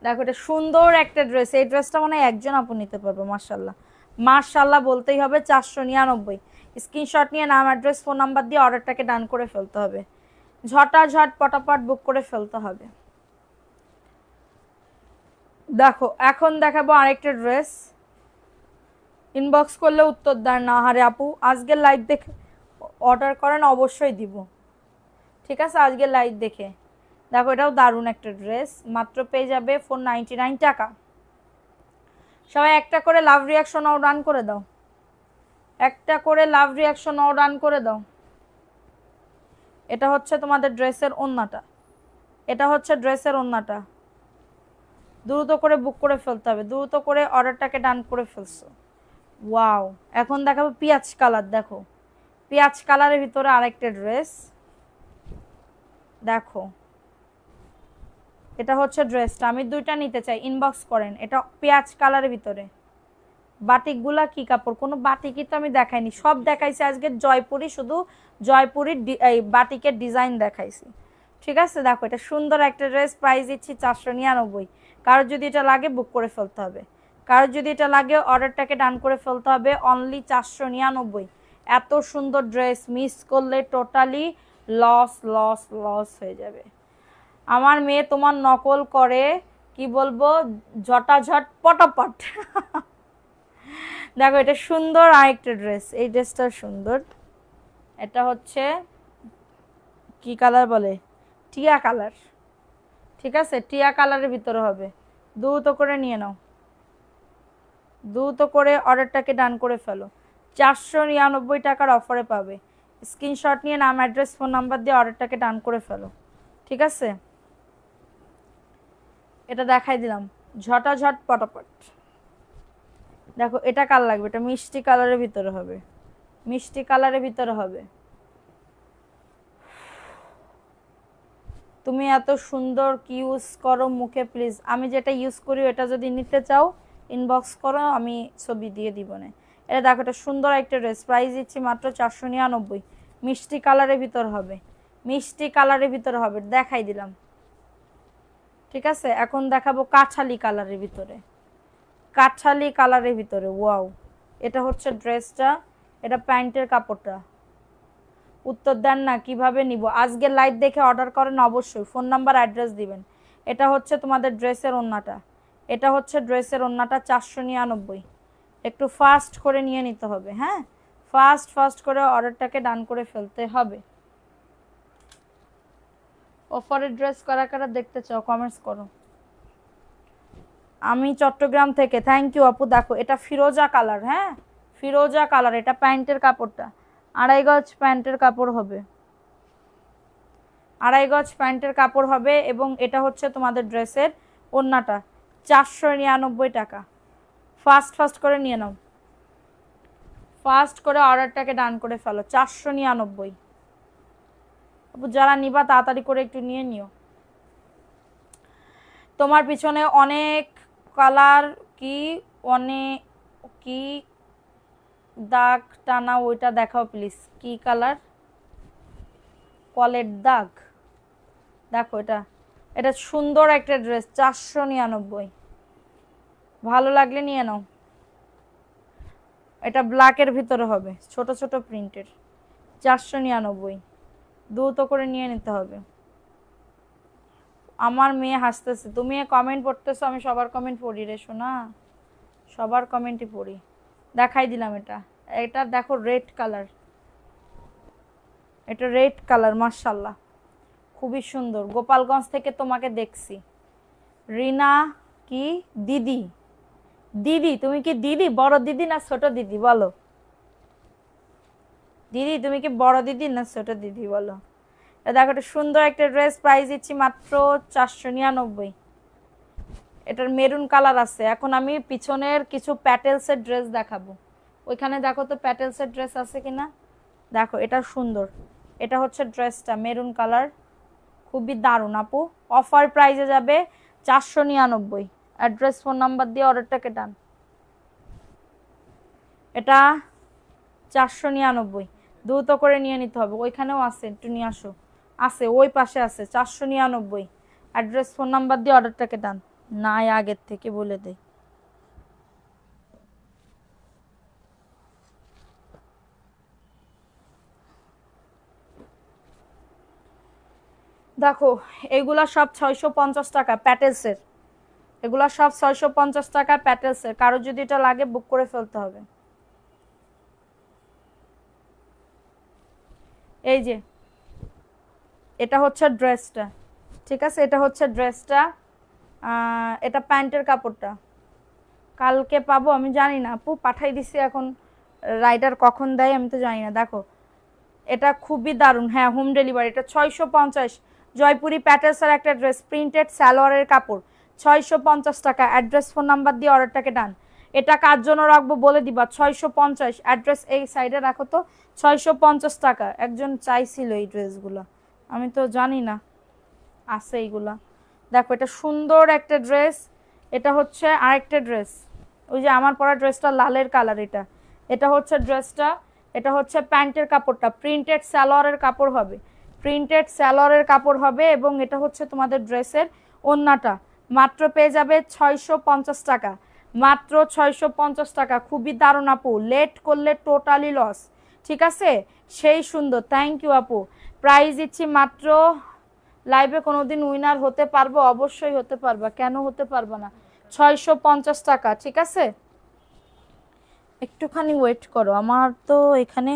S1: দেখো এটা সুন্দর একটা ড্রেস, এই ড্রেসটা মনে হয় একজন আপু নিতে পারবো। মার্শাল্লাহ, মার্শাল্লাহ বলতেই হবে। 499। স্ক্রিনশট নিয়ে নাম, অ্যাড্রেস, ফোন নাম্বার দিয়ে অর্ডারটাকে ডান করে ফেলতে হবে, ঝটাঝট পটাপট বুক করে ফেলতে হবে। দেখো এখন দেখাবো আরেকটা ড্রেস, ইনবক্স করলে উত্তর দেন না। আরে আপু আজকের লাইভ দেখে অর্ডার করেন, অবশ্যই দিব, ঠিক আছে? আজকের লাইভ দেখে দেখো, এটাও দারুণ একটা ড্রেস, মাত্র পেয়ে যাবে 499 টাকা। সবাই একটা করে লাভ রিয়াকশন রান করে দাও, একটা করে লাভ রিয়াকশন রান করে দাও। এটা হচ্ছে তোমাদের ড্রেসের ওন্নাটা, এটা হচ্ছে ড্রেসের ওন্নাটা। দ্রুত করে বুক করে ফেলতে হবে, দ্রুত করে অর্ডারটাকে ডান করে ফেলছো। ওয়াও, এখন দেখাবো পিঁয়াজ কালার। দেখো পিঁয়াজ কালারের ভিতরে আরেকটা ড্রেস, দেখো এটা হচ্ছে ড্রেসটা, আমি দুইটা নিতে চাই, ইনবক্স করেন। এটা পেঁয়াজ কালারের ভিতরে, বাটিকগুলা কি কাপড়, কোনো বাটিকই তো আমি দেখাইনি, সব দেখাইছি আজকে জয়পুরি, শুধু জয়পুরির এই বাটিকের ডিজাইন দেখাইছি, ঠিক আছে? দেখো এটা সুন্দর একটা ড্রেস, প্রাইস দিচ্ছি 499। কারোর যদি এটা লাগে বুক করে ফেলতে হবে, কারোর যদি এটা লাগে অর্ডারটাকে ডান করে ফেলতে হবে, অনলি 499। এত সুন্দর ড্রেস মিস করলে টোটালি লস লস লস হয়ে যাবে। আমার মেয়ে তোমার নকল করে, কি বলবো, ঝটাঝট পটাপট দেখো এটা সুন্দর আরেকটা ড্রেস, এই ড্রেসটা সুন্দর, এটা হচ্ছে কি কালার বলে, টিয়া কালার, ঠিক আছে? টিয়া কালারের ভিতরে হবে, দ্রুত করে নিয়ে নাও, দ্রুত করে অর্ডারটাকে ডান করে ফেলো। 499 টাকার অফারে পাবে। স্ক্রিনশট নিয়ে নাম, অ্যাড্রেস, ফোন নাম্বার দিয়ে অর্ডারটাকে ডান করে ফেলো, ঠিক আছে? এটা দেখাই দিলাম, ঝটাঝট পটাপট। দেখো এটা কার লাগবে, এটা মিষ্টি কালারের ভিতরে হবে, মিষ্টি কালারের ভিতরে হবে। তুমি এত সুন্দর কি ইউজ করো মুখে, প্লিজ আমি যেটা ইউজ করি এটা যদি নিতে চাও ইনবক্স করো, আমি ছবি দিয়ে দিব না। এটা দেখো এটা সুন্দর একটা ড্রেস, প্রাইস দিচ্ছি মাত্র 499। মিষ্টি কালারের ভিতর হবে, মিষ্টি কালারের ভিতরে হবে, দেখাই দিলাম, ঠিক আছে? এখন দেখাবো কাঠালি কালারের ভিতরে, কাঠালি কালারের ভিতরে। ওয়াও, এটা হচ্ছে ড্রেসটা, এটা প্যান্টের কাপড়টা। উত্তর দেন না, কিভাবে নিব? আজকের লাইভ দেখে অর্ডার করেন অবশ্যই, ফোন নাম্বার অ্যাড্রেস দিবেন। এটা হচ্ছে তোমাদের ড্রেসের ওন্নাটা, এটা হচ্ছে ড্রেসের ওন্নাটা 499। একটু ফাস্ট করে নিয়ে নিতে হবে, হ্যাঁ ফাস্ট ফাস্ট করে অর্ডারটাকে ডান করে ফেলতে হবে। অফারের ড্রেস কারা কারা দেখতে চাও কমেন্টস করো। আমি চট্টগ্রাম থেকে, থ্যাংক ইউ আপু। দেখো এটা ফিরোজা কালার, হ্যাঁ ফিরোজা কালার, এটা প্যান্টের কাপড়টা, 2.5 গজ প্যান্টের কাপড় হবে, 2.5 গজ প্যান্টের কাপড় হবে। এবং এটা হচ্ছে তোমাদের ড্রেসের ওন্নাটা, 499 টাকা। ফাস্ট ফাস্ট করে নিয়ে নাও, ফাস্ট করে অর্ডারটাকে ডান করে ফেলো, 499। আপু যারা নিবা তাড়াতাড়ি করে একটু নিয়ে নিও। তোমার পিছনে অনেক কালার কি, অনেক কি দাগ টানা ওইটা দেখাও প্লিজ। কি কালার? কলের দাগ। দেখো এটা, এটা সুন্দর একটা ড্রেস, 499। ভালো লাগলে নিয়ে নাও। এটা ব্ল্যাকের ভিতরে হবে, ছোট ছোট প্রিন্টের, 499। দ্রুত করে নিয়ে নিতে হবে। আমার মেয়ে হাসতেছে, তুমি কমেন্ট পড়তেছো, আমি সবার কমেন্ট পড়ি রে সোনা, সবার কমেন্টই পড়ি। দেখাই দিলাম এটা। এটা দেখো রেড কালার, এটা রেড কালার, মাশাআল্লাহ খুবই সুন্দর। গোপালগঞ্জ থেকে তোমাকে দেখছি। রিনা কি দিদি? দিদি তুমি কি দিদি, বড় দিদি না ছোট দিদি বলো? দিদি তুমি কি বড় দিদি না ছোট দিদি বলো? দেখো এটা সুন্দর একটা ড্রেস, প্রাইস দিচ্ছি মাত্র 499। এটার মেরুন কালার আছে। এখন আমি পিছনের কিছু প্যাটেলসের ড্রেস দেখাবো। ওইখানে দেখো তো প্যাটেলসের ড্রেস আছে কিনা। দেখো এটা সুন্দর, এটা হচ্ছে ড্রেসটা মেরুন কালার, খুবই দারুণ আপু। অফার প্রাইসে যাবে 499। অ্যাড্রেস ফোন নাম্বার দিয়ে অর্ডারটাকে ডান। এটা 499, দ্রুত করে নিয়ে নিতে হবে। ওইখানেও আছে, একটু নিয়ে আসো। আছে ওই পাশে আছে, 499। অ্যাড্রেস ফোন নাম্বার দিয়ে অর্ডারটাকে ডান। নাই আগের থেকে বলে দেই। দেখো এগুলা সব 650 টাকা প্যাটেলসের, এগুলা সব 650 টাকা প্যাটেলসের। কারো যদি এটা লাগে বুক করে ফেলতে হবে। এই যে এটা হচ্ছে ড্রেসটা, ঠিক আছে, এটা হচ্ছে ড্রেসটা। এটা প্যান্টের কাপড়টা কালকে পাবো আমি জানি না আপু, পাঠাই দিছি, এখন রাইডার কখন দেয় আমি তো জানি না। দেখো এটা খুবই দারুণ, হ্যাঁ হোম ডেলিভারি। এটা 650, জয়পুরি প্যাটেলসের একটা ড্রেস, প্রিন্টেড সালোয়ারের কাপড়, 650 টাকা। অ্যাড্রেস ফোন নাম্বার দিয়ে অর্ডারটাকে ডান। এটা কার জন্য রাখবো বলে দিবা, 650। অ্যাড্রেস এই সাইডে রাখো তো, 650 টাকা। একজন চাইছিল এই ড্রেসগুলো, আমি তো জানি না আছে এইগুলা। দেখো এটা সুন্দর একটা ড্রেস। এটা হচ্ছে আরেকটা ড্রেস, ওই যে আমার পরা ড্রেসটা লালের কালার, এটা এটা হচ্ছে ড্রেসটা। এটা হচ্ছে প্যান্টের কাপড়টা, প্রিন্টেড সালোয়ারের কাপড় হবে, প্রিন্টেড সালোয়ারের কাপড় হবে। এবং এটা হচ্ছে তোমাদের ড্রেসের ওড়নাটা। মাত্র পেয়ে যাবে 650 টাকা, মাত্র 650 টাকা। খুবই দারুণ আপু, লেট করলে টোটালি লস, ঠিক আছে। সেই সুন্দর, থ্যাংক ইউ আপু। প্রাইস দিচ্ছি মাত্র, লাইভে কোনোদিন উইনার হতে পারবো? অবশ্যই হতে পারবা, কেন হতে পারবা না। 650 টাকা, ঠিক আছে। একটুখানি ওয়েট করো, আমার তো এখানে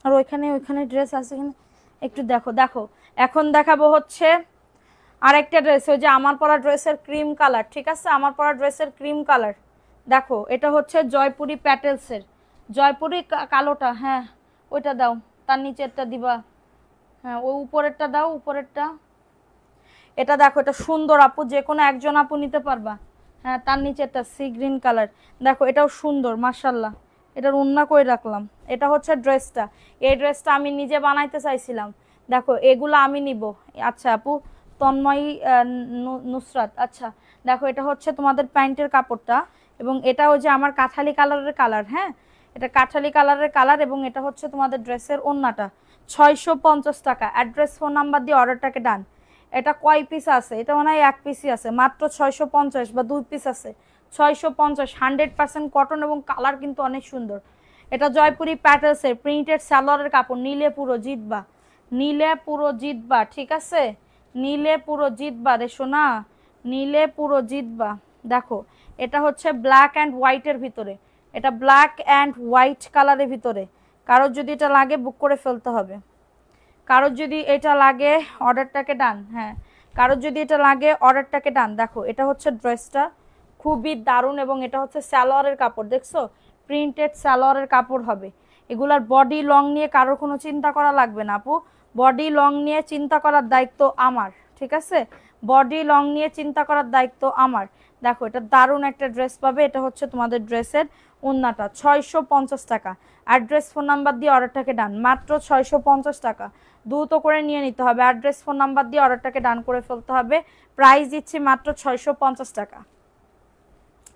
S1: আর ওইখানে ওইখানে ড্রেস আছে কিনা একটু দেখো। দেখো এখন দেখাবো হচ্ছে আরেকটা ড্রেস, ওই যে আমার পরা ড্রেসের ক্রিম কালার, ঠিক আছে, আমার পরা ড্রেসের ক্রিম কালার। দেখো এটা হচ্ছে জয়পুরি প্যাটেলসের, জয়পুরি কালোটা, হ্যাঁ ওইটা দাও, তার নিচেরটা দিবা, হ্যাঁ ওই উপরেরটা দাও, উপরেরটা। এটা দেখো এটা সুন্দর আপু, যে কোনো একজন আপু নিতে পারবা। হ্যাঁ তার নিচেরটা সি গ্রিন কালার, দেখো এটাও সুন্দর মাশাল্লাহ। এটার ওড়না করে রাখলাম। এটা হচ্ছে ড্রেসটা, এই ড্রেসটা আমি নিজে বানাইতে চাইছিলাম। দেখো এগুলো আমি নিব। আচ্ছা আপু তন্ময়ী নুসরাত, আচ্ছা দেখো এটা হচ্ছে তোমাদের প্যান্টের কাপড়টা, এবং এটা ওই যে আমার কাঠালি কালারের কালার, হ্যাঁ এটা কাঠালি কালারের কালার। এবং এটা হচ্ছে তোমাদের ড্রেসের ওড়নাটা, 650 টাকা। অ্যাড্রেস ফোন নাম্বার দিয়ে অর্ডারটাকে ডান। এটা কয় পিস আছে? এটা মনে হয় 1 পিসই আছে, মাত্র 650, বা 2 পিস আছে, 650। 100% কটন এবং কালার কিন্তু অনেক সুন্দর। এটা জয়পুরি প্যাটেলসের প্রিন্টেড সালোয়ারের কাপড়, নিলে পুরো জিতবা, নিলে পুরো জিতবা, ঠিক আছে, নিলে পুরো জিতবা রে সোনা, নিলে পুরো জিতবা। দেখো এটা হচ্ছে ব্ল্যাক অ্যান্ড হোয়াইটের ভিতরে, এটা ব্ল্যাক অ্যান্ড হোয়াইট কালারের ভিতরে। কারোর যদি এটা লাগে বুক করে ফেলতে হবে, কারোর যদি এটা লাগে অর্ডারটাকে ডান। হ্যাঁ কারোর যদি এটা লাগে অর্ডারটাকে ডান। দেখো এটা হচ্ছে ড্রেসটা, খুবই দারুণ। এবং এটা হচ্ছে সালোয়ারের কাপড়, দেখছো প্রিন্টেড সালোয়ারের কাপড় হবে। এগুলার বডি লং নিয়ে কারোর কোনো চিন্তা করা লাগবে না আপু, বডি লং নিয়ে চিন্তা করার দায়িত্ব আমার, ঠিক আছে, বডি লং নিয়ে চিন্তা করার দায়িত্ব আমার। দেখো এটা দারুণ একটা ড্রেস পাবে। এটা হচ্ছে তোমাদের ড্রেসের ওন্নাটা, 650 টাকা। অ্যাড্রেস ফোন নাম্বার দিয়ে অর্ডারটাকে ডান, মাত্র 650 টাকা। দ্রুত করে নিয়ে নিতে হবে, অ্যাড্রেস ফোন নাম্বার দিয়ে অর্ডারটাকে ডান করে ফেলতে হবে। প্রাইস দিচ্ছি মাত্র 650 টাকা।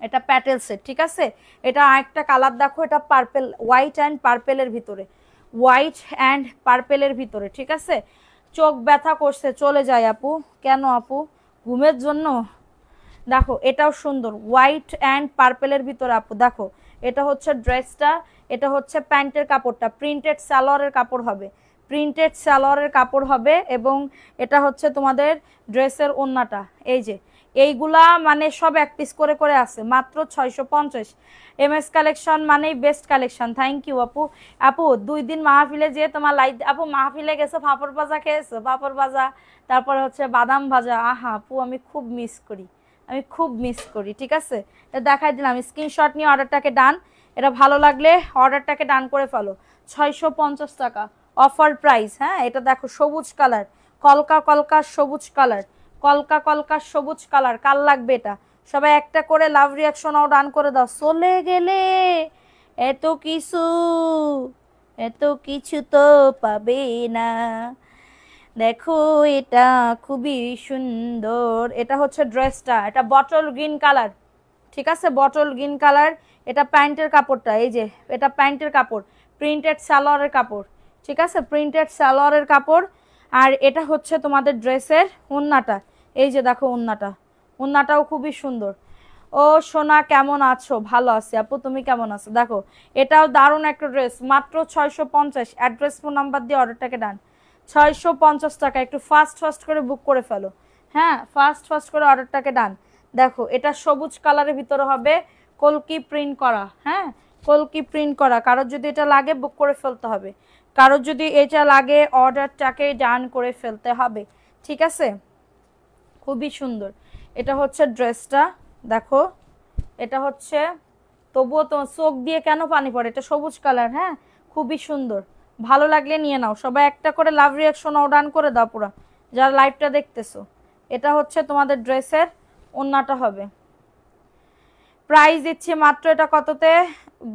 S1: এটা প্যাটেল সেট, ঠিক আছে। এটা আরেকটা কালার দেখো, এটা পার্পেল, হোয়াইট অ্যান্ড পার্পেলের ভিতরে, হোয়াইট অ্যান্ড পার্পেলের ভিতরে, ঠিক আছে। চোখ ব্যথা করছে, চলে যায় আপু। কেন আপু, ঘুমের জন্য? দেখো এটাও সুন্দর, হোয়াইট অ্যান্ড পার্পেলের ভিতরে আপু। দেখো এটা হচ্ছে ড্রেসটা, এটা হচ্ছে প্যান্টের কাপড়টা, প্রিন্টেড সালোয়ারের কাপড় হবে, প্রিন্টেড সালোয়ারের কাপড় হবে। এবং এটা হচ্ছে তোমাদের ড্রেসের ওন্নাটা। এই যে এইগুলা মানে সব এক পিস করে করে আছে, মাত্র 650। এমএস কালেকশন মানেই বেস্ট কালেকশন। থ্যাংক ইউ আপু। আপু 2 দিন মাহফিলে যে তোমার লাইট, আপু মাহফিলে গেছো, পাপড় ভাজা খেয়েছো? পাপড় ভাজা, তারপরে হচ্ছে বাদাম ভাজা, আহা আপু আমি খুব মিস করি, আমি খুব মিস করি। ঠিক আছে, দেখাই দিলাম, স্ক্রিনশট নিয়ে অর্ডারটাকে ডান। এটা ভালো লাগলে অর্ডারটাকে ডান করে ফেলো। 650 টাকা অফার প্রাইস। হ্যাঁ, এটা দেখো সবুজ কালার, কলকা কলকা সবুজ কালার, কলকা কলকা সবুজ কালার। কাল লাগবে এটা? সবাই একটা করে লাভ রিয়াকশনও ডান করে দাও। চলে গেলে এত কিছু, এত কিছু তো পাবে না। দেখো এটা খুবই সুন্দর। এটা হচ্ছে ড্রেসটা, এটা বটল গ্রিন কালার, ঠিক আছে, বটল গ্রিন কালার। এটা প্যান্টের কাপড়টা, এই যে এটা প্যান্টের কাপড়, প্রিন্টেড সালোয়ারের কাপড়, ঠিক আছে, প্রিন্টেড সালোয়ারের কাপড়। আর এটা হচ্ছে তোমাদের ড্রেসের ওন্নাটা। এই যে দেখো ওন্নাটা, ওন্নাটাও খুবই সুন্দর। ও সোনা কেমন আছো? ভালো আছি আপু, তুমি কেমন আছো? দেখো এটাও দারুণ একটা ড্রেস, মাত্র 650। অ্যাড্রেস ফোন নাম্বার দিয়ে অর্ডারটাকে ডান। 650 টাকা। একটু ফাস্ট ফাস্ট করে বুক করে ফেলো। হ্যাঁ, ফাস্ট ফাস্ট করে অর্ডারটাকে ডান। দেখো এটা সবুজ কালারের ভিতরে হবে, কলকি প্রিন্ট করা। হ্যাঁ, কলকি প্রিন্ট করা। কারোর যদি এটা লাগে বুক করে ফেলতে হবে, কারোর যদি এটা লাগে অর্ডারটাকে ডান করে ফেলতে হবে, ঠিক আছে। খুবই সুন্দর। এটা হচ্ছে ড্রেসটা, দেখো এটা হচ্ছে, তবুও তো চোখ দিয়ে কেন পানি পড়ে, এটা সবুজ কালার। হ্যাঁ, খুবই সুন্দর। ভালো লাগলে নিয়ে নাও। সবাই একটা করে লাভ রিয়াকশন ডান করে দাও পুরা, যারা লাইভটা দেখতেছো। এটা হচ্ছে তোমাদের ড্রেসের ওন্নাটা হবে। প্রাইস দিচ্ছি মাত্র, এটা কততে?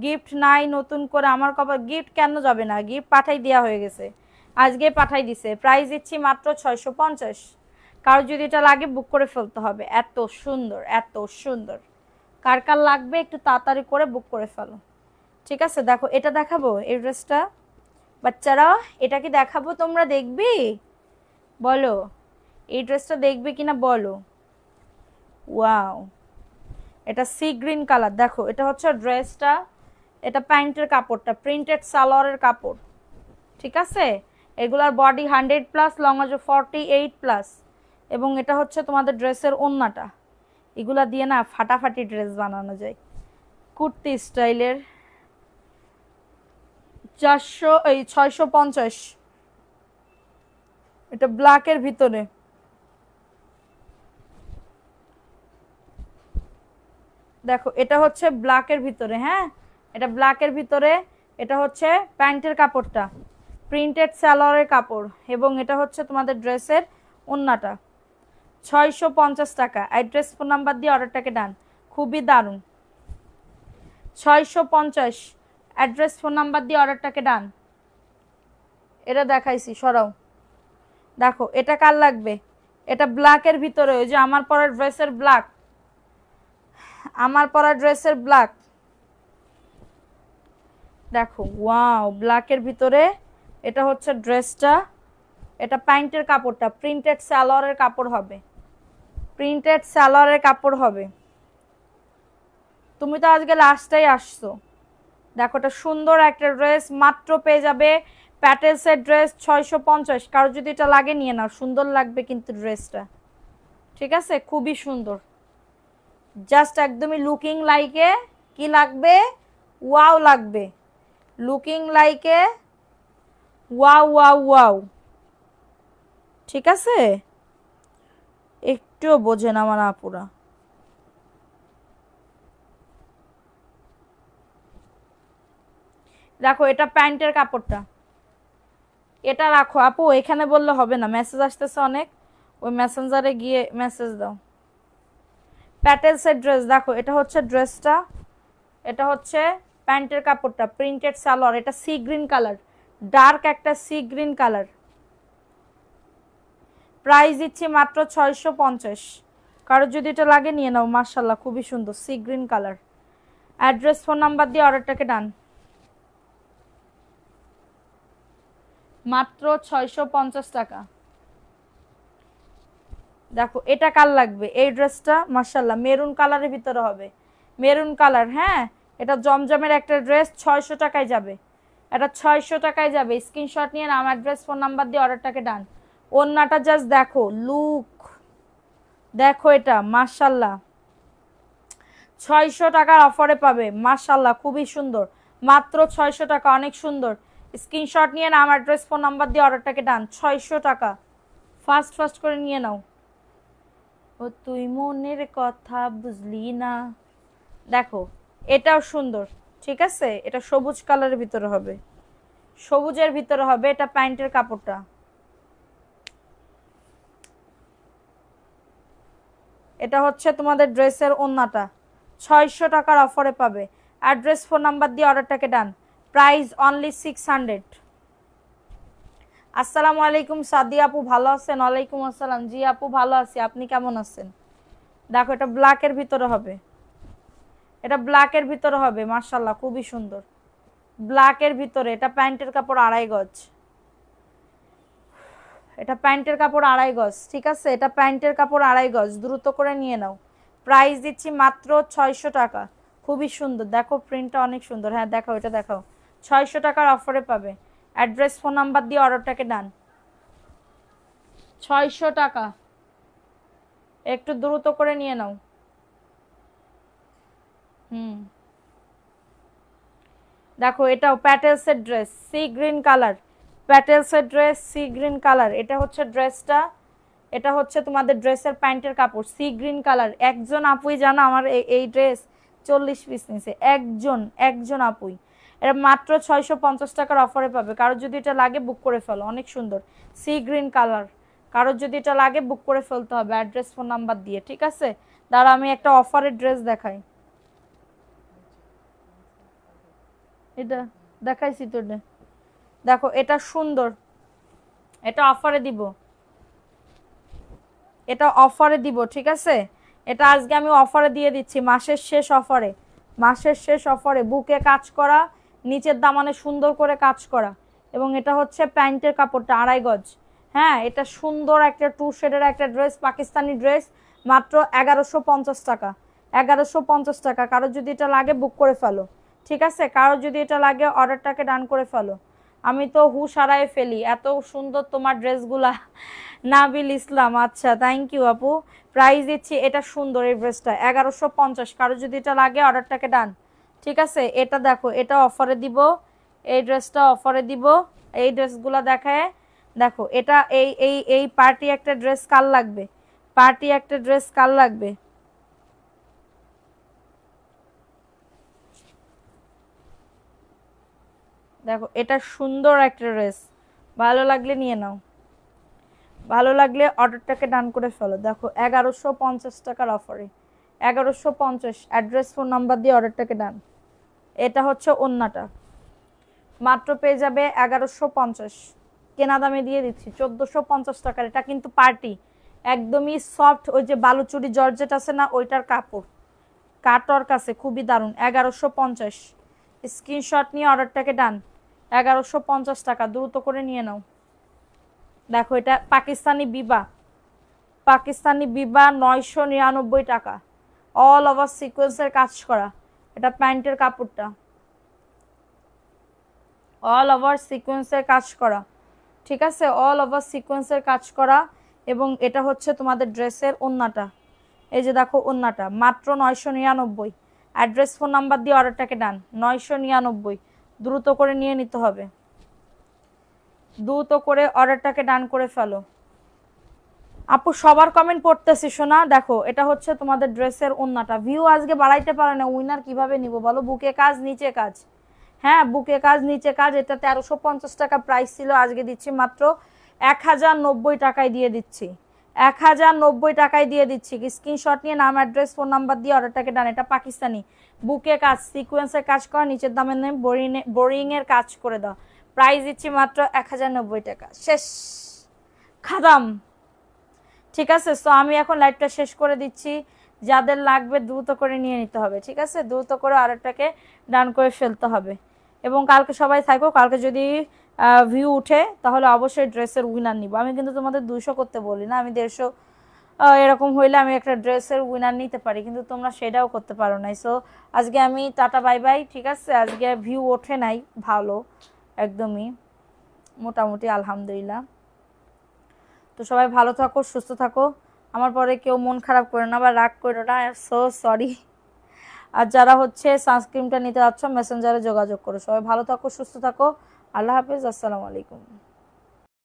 S1: গিফট নাই নতুন করে, আমার কপাল গিফট কেন যাবে না? গিফট পাঠাই দেওয়া হয়ে গেছে, আজকে পাঠাই দিছে। প্রাইস দিচ্ছি মাত্র 650। কারো যদি এটা লাগে বুক করে ফেলতে হবে। এত সুন্দর, এত সুন্দর। কার কার লাগবে একটু তাড়াতাড়ি করে বুক করে ফেলো, ঠিক আছে। দেখো এটা দেখাবো, এই ড্রেসটা বাচ্চারা, এটা কি দেখাবো? তোমরা দেখবি? বলো এই ড্রেসটা দেখবে কিনা বলো। ওয়াও, এটা সি গ্রিন কালার। দেখো এটা হচ্ছে ড্রেসটা, এটা প্যান্টের কাপড়টা, প্রিন্টেড সালোয়ারের কাপড়, ঠিক আছে। এগুলার বডি 100+, লং আছে 48+। এবং এটা হচ্ছে তোমাদের ড্রেসের ওন্নাটা। এগুলা দিয়ে না ফাটাফাটি ড্রেস বানানো যায়, কুর্তি স্টাইলের। 650। এটা ব্ল্যাকের ভিতরে, দেখো এটা হচ্ছে ব্ল্যাকের ভিতরে। হ্যাঁ, এটা ব্ল্যাকের ভিতরে। এটা হচ্ছে প্যান্টের কাপড়টা, প্রিন্টেড সালোয়ারের কাপড়। এবং এটা হচ্ছে তোমাদের ড্রেসের ওন্নাটা। 650 টাকা। অ্যাড্রেস ফোন নাম্বার দিয়ে অর্ডারটাকে ডান। খুবই দারুণ। 650। অ্যাড্রেস ফোন নাম্বার দিয়ে অর্ডারটাকে ডান। এটা দেখাইছি, সরাও। দেখো এটা কার লাগবে? এটা ব্ল্যাকের ভিতরে, ওই যে আমার পরা ড্রেসের ব্ল্যাক, আমার পরা ড্রেসের ব্ল্যাক। দেখো ওয়াও, ব্ল্যাকের ভিতরে। এটা হচ্ছে ড্রেসটা, এটা প্যান্টের কাপড়টা, প্রিন্টেড সালোয়ারের কাপড় হবে, প্রিন্টেড সালোয়ারের কাপড় হবে। তুমি তো আজকে লাস্টেই আসছো। দেখো এটা সুন্দর একটা ড্রেস, মাত্র পেয়ে যাবে প্যাটেলসের ড্রেস 650। কারো যদি এটা লাগে নিয়ে নাও, সুন্দর লাগবে কিন্তু ড্রেসটা, ঠিক আছে, খুবই সুন্দর। জাস্ট একদমই লুকিং লাইকে কি লাগবে, ওয়াও লাগবে, লুকিং লাইকে ওয়াও ওয়াও ওয়াও, ঠিক আছে। একটুও বোঝে না আমার আপুরা। দেখো এটা প্যান্টের কাপড়টা, এটা রাখো আপু, এখানে বললে হবে না, মেসেজ আসতেছে অনেক, ওই মেসেঞ্জারে গিয়ে মেসেজ দাও। প্যাটেলসের ড্রেস দেখো, এটা হচ্ছে ড্রেসটা, এটা হচ্ছে প্যান্টের কাপড়টা, প্রিন্টেড সালোয়ার, এটা সি গ্রিন কালার, ডার্ক একটা সি গ্রিন কালার। প্রাইস দিচ্ছি মাত্র 650। কারো যদি এটা লাগে নিয়ে নাও, মাশাআল্লাহ খুবই সুন্দর C green colour. Address phone number দিয়ে অর্ডারটাকে ডান। মাত্র 650 টাকা। দেখো এটা কার লাগবে, এই ড্রেসটা মাশাআল্লাহ মেরুন কালারের ভিতরে হবে, মেরুন কালার। হ্যাঁ, এটা জমজমের একটা ড্রেস, 600 টাকায় যাবে, এটা 600 টাকায় যাবে। স্ক্রিনশট নিয়ে নাম, অ্যাড্রেস ফোন নাম্বার দিয়ে অর্ডারটাকে ডান। ওন্নাটা জাস্ট দেখো, লুক দেখো, এটা মাশাআল্লাহ 600 টাকার অফারে পাবে, মাশাআল্লাহ খুবই সুন্দর, মাত্র 600 টাকা, অনেক সুন্দর। স্ক্রিনশট নিয়ে নাম, অ্যাড্রেস ফোন নাম্বার দিয়ে অর্ডারটাকে ডান। 600 টাকা, ফাস্ট ফাস্ট করে নিয়ে নাও। ও তুই মনের কথা বুঝলি না, দেখো এটাও সুন্দর, ঠিক আছে। এটা সবুজ কালারের ভিতরে হবে, সবুজের ভিতরে হবে, এটা প্যান্টের কাপড়টা। এটা হচ্ছে তোমাদের ড্রেসের ওন্নাটা, 600 টাকার অফারে পাবে। অ্যাড্রেস ফোন নাম্বার দিয়ে অর্ডারটাকে ডান। Price only 600। আসসালামু আলাইকুম সাদিয়া আপু, ভালো আছেন? ওয়ালাইকুম আসসালাম, জি আপু ভালো আছি, আপনি কেমন আছেন? দেখো এটা ব্ল্যাকের ভিতরে হবে, এটা ব্ল্যাকের ভিতরে হবে, মাশাআল্লাহ খুবই সুন্দর, ব্ল্যাকের ভিতরে। এটা প্যান্টের কাপড় 2.5 গজ, এটা প্যান্টের কাপড় 2.5 গজ, ঠিক আছে। এটা প্যান্টের কাপড় 2.5 গজ, দ্রুত করে নিয়ে নাও। প্রাইস দিচ্ছি মাত্র 600 টাকা, খুবই সুন্দর। দেখো প্রিন্টটা অনেক সুন্দর। হ্যাঁ দেখাও, এটা দেখাও, 600 টাকার অফারে পাবে। অ্যাড্রেস ফোন নাম্বার দিয়ে অর্ডারটাকে ডান। 600 টাকা, একটু দ্রুত করে নিয়ে নাও। দেখো এটাও প্যাটেলসের ড্রেস, সি গ্রিন কালার, প্যাটেলসের ড্রেস সি গ্রিন কালার। এটা হচ্ছে ড্রেসটা, এটা হচ্ছে তোমাদের ড্রেসের প্যান্টের কাপড় সি গ্রিন কালার। একজন আপুই জানো আমার এই ড্রেস 40 পিস নিছে, একজন আপুই। এটা মাত্র 650 টাকার অফারে পাবে। কারো যদি এটা লাগে বুক করে ফেলো, অনেক সুন্দর সি গ্রিন কালার। কারো যদি এটা লাগে বুক করে ফেলতে হবে অ্যাড্রেস ফোন নাম্বার দিয়ে, ঠিক আছে। দাঁড়া আমি একটা অফারের ড্রেস দেখাই, এটা দেখাইছি তো, দেখো এটা সুন্দর, এটা অফারে দিব, এটা অফারে দিব, ঠিক আছে। এটা আজকে আমি অফারে দিয়ে দিচ্ছি, মাসের শেষ অফারে, মাসের শেষ অফারে। বুকে কাজ করা, নিচের দামানে সুন্দর করে কাজ করা, এবং এটা হচ্ছে প্যান্টের কাপড়টা 2.5 গজ। হ্যাঁ, এটা সুন্দর একটা 2 শেডের একটা ড্রেস, পাকিস্তানি ড্রেস, মাত্র 1150 টাকা, 1150 টাকা। কারো যদি এটা লাগে বুক করে ফেলো, ঠিক আছে। কারো যদি এটা লাগে অর্ডারটাকে ডান করে ফেলো। আমি তো হুশ হারায় ফেলি, এত সুন্দর তোমার ড্রেসগুলা। নাবিল ইসলাম, আচ্ছা থ্যাংক ইউ আপু। প্রাইস দিচ্ছি, এটা সুন্দর এই ড্রেসটা 1150। কারো যদি এটা লাগে অর্ডারটাকে ডান, ঠিক আছে। এটা দেখো, এটা অফারে দিব, এই ড্রেসটা অফারে দিব। এই ড্রেসগুলা দেখায়, দেখো এটা এই এই এই পার্টি একটা ড্রেস কার লাগবে, পার্টি একটা ড্রেস কার লাগবে? দেখো এটা সুন্দর একটা ড্রেস, ভালো লাগলে নিয়ে নাও, ভালো লাগলে অর্ডারটাকে ডান করে ফেলো। দেখো 1150 টাকার অফারে, 1150। অ্যাড্রেস ফোন নাম্বার দিয়ে অর্ডারটাকে ডান। এটা হচ্ছে ওন্নাটা, মাত্র পেয়ে যাবে 1150, কেনা দামে দিয়ে দিচ্ছি 1450 টাকার। এটা কিন্তু পার্টি, একদমই সফট, ওই যে বালুচুরি জর্জেট আছে না, ওইটার কাপড়, কাটর কাছে খুবই দারুণ। 1150, স্ক্রিনশট নিয়ে অর্ডারটাকে ডান। 1150 টাকা, দ্রুত করে নিয়ে নাও। দেখো এটা পাকিস্তানি বিবা, পাকিস্তানি বিবা 999 টাকা, অল ওভার সিকোয়েন্সের কাজ করা। এটা প্যান্টের কাপড়টা, অল ওভার সিকোয়েন্সের কাজ করা, ঠিক আছে, অল ওভার সিকোয়েন্সের কাজ করা। এবং এটা হচ্ছে তোমাদের ড্রেসের ওন্নাটা, এই যে দেখো ওন্নাটা, মাত্র 999। অ্যাড্রেস ফোন নাম্বার দিয়ে অর্ডারটাকে ডান। 999, দ্রুত করে নিয়ে নিতে হবে, দ্রুত করে অর্ডারটাকে ডান করে ফেলো। আপু সবার কমেন্ট পড়তেছি শোনা। দেখো এটা হচ্ছে তোমাদের ড্রেসের ওন্নাটা। ভিউ আজকে বাড়াইতে পারে না, উইনার কিভাবে নিব বলো? বুকে কাজ নিচে কাজ, হ্যাঁ বুকে কাজ নিচে কাজ। এটা 1350 টাকা প্রাইস ছিল, আজকে দিচ্ছি মাত্র 1090 টাকায় দিয়ে দিচ্ছি। 1090 টাকায় দিয়ে দিচ্ছি। স্ক্রিনশট নিয়ে নাম, অ্যাড্রেস, ফোন নাম্বার দিয়ে অর্ডারটাকে ডান। এটা পাকিস্তানি বুকে কাজ, সিকোয়েন্সের কাজ করা, নিচের দামের নেই, বোরিং এর কাজ করে দাও। প্রাইস দিচ্ছি মাত্র 1090 টাকা। শেষ, খাদাম। ঠিক আছে, সো আমি এখন লাইভটা শেষ করে দিচ্ছি। যাদের লাগবে দ্রুত করে নিয়ে নিতে হবে, ঠিক আছে, দ্রুত করে অর্ডারটাকে ডান করে ফেলতে হবে। এবং কালকে সবাই থাকো, কালকে যদি ভিউ উঠে তাহলে অবশ্যই ড্রেসের উইনার নিব। আমি কিন্তু তোমাদের 200 করতে বলি না, আমি 150 এরকম হইলে আমি একটা ড্রেসের উইনার নিতে পারি, কিন্তু তোমরা সেটাও করতে পারো নাই। সো আজকে আমি টাটা বাই বাই, ঠিক আছে। আজকে ভিউ ওঠে নাই ভালো, একদমই মোটামুটি আলহামদুলিল্লাহ। তো সবাই ভালো থাকো, সুস্থ থাকো। আমার পরে কেউ মন খারাপ করে না বা রাগ করো না, সো সরি। আর যারা হচ্ছে সানস্ক্রিনটা নিতে যাচ্ছ মেসেঞ্জারে যোগাযোগ করো। সবাই ভালো থাকো, সুস্থ থাকো। আল্লাহ হাফেজ, আসসালামু আলাইকুম।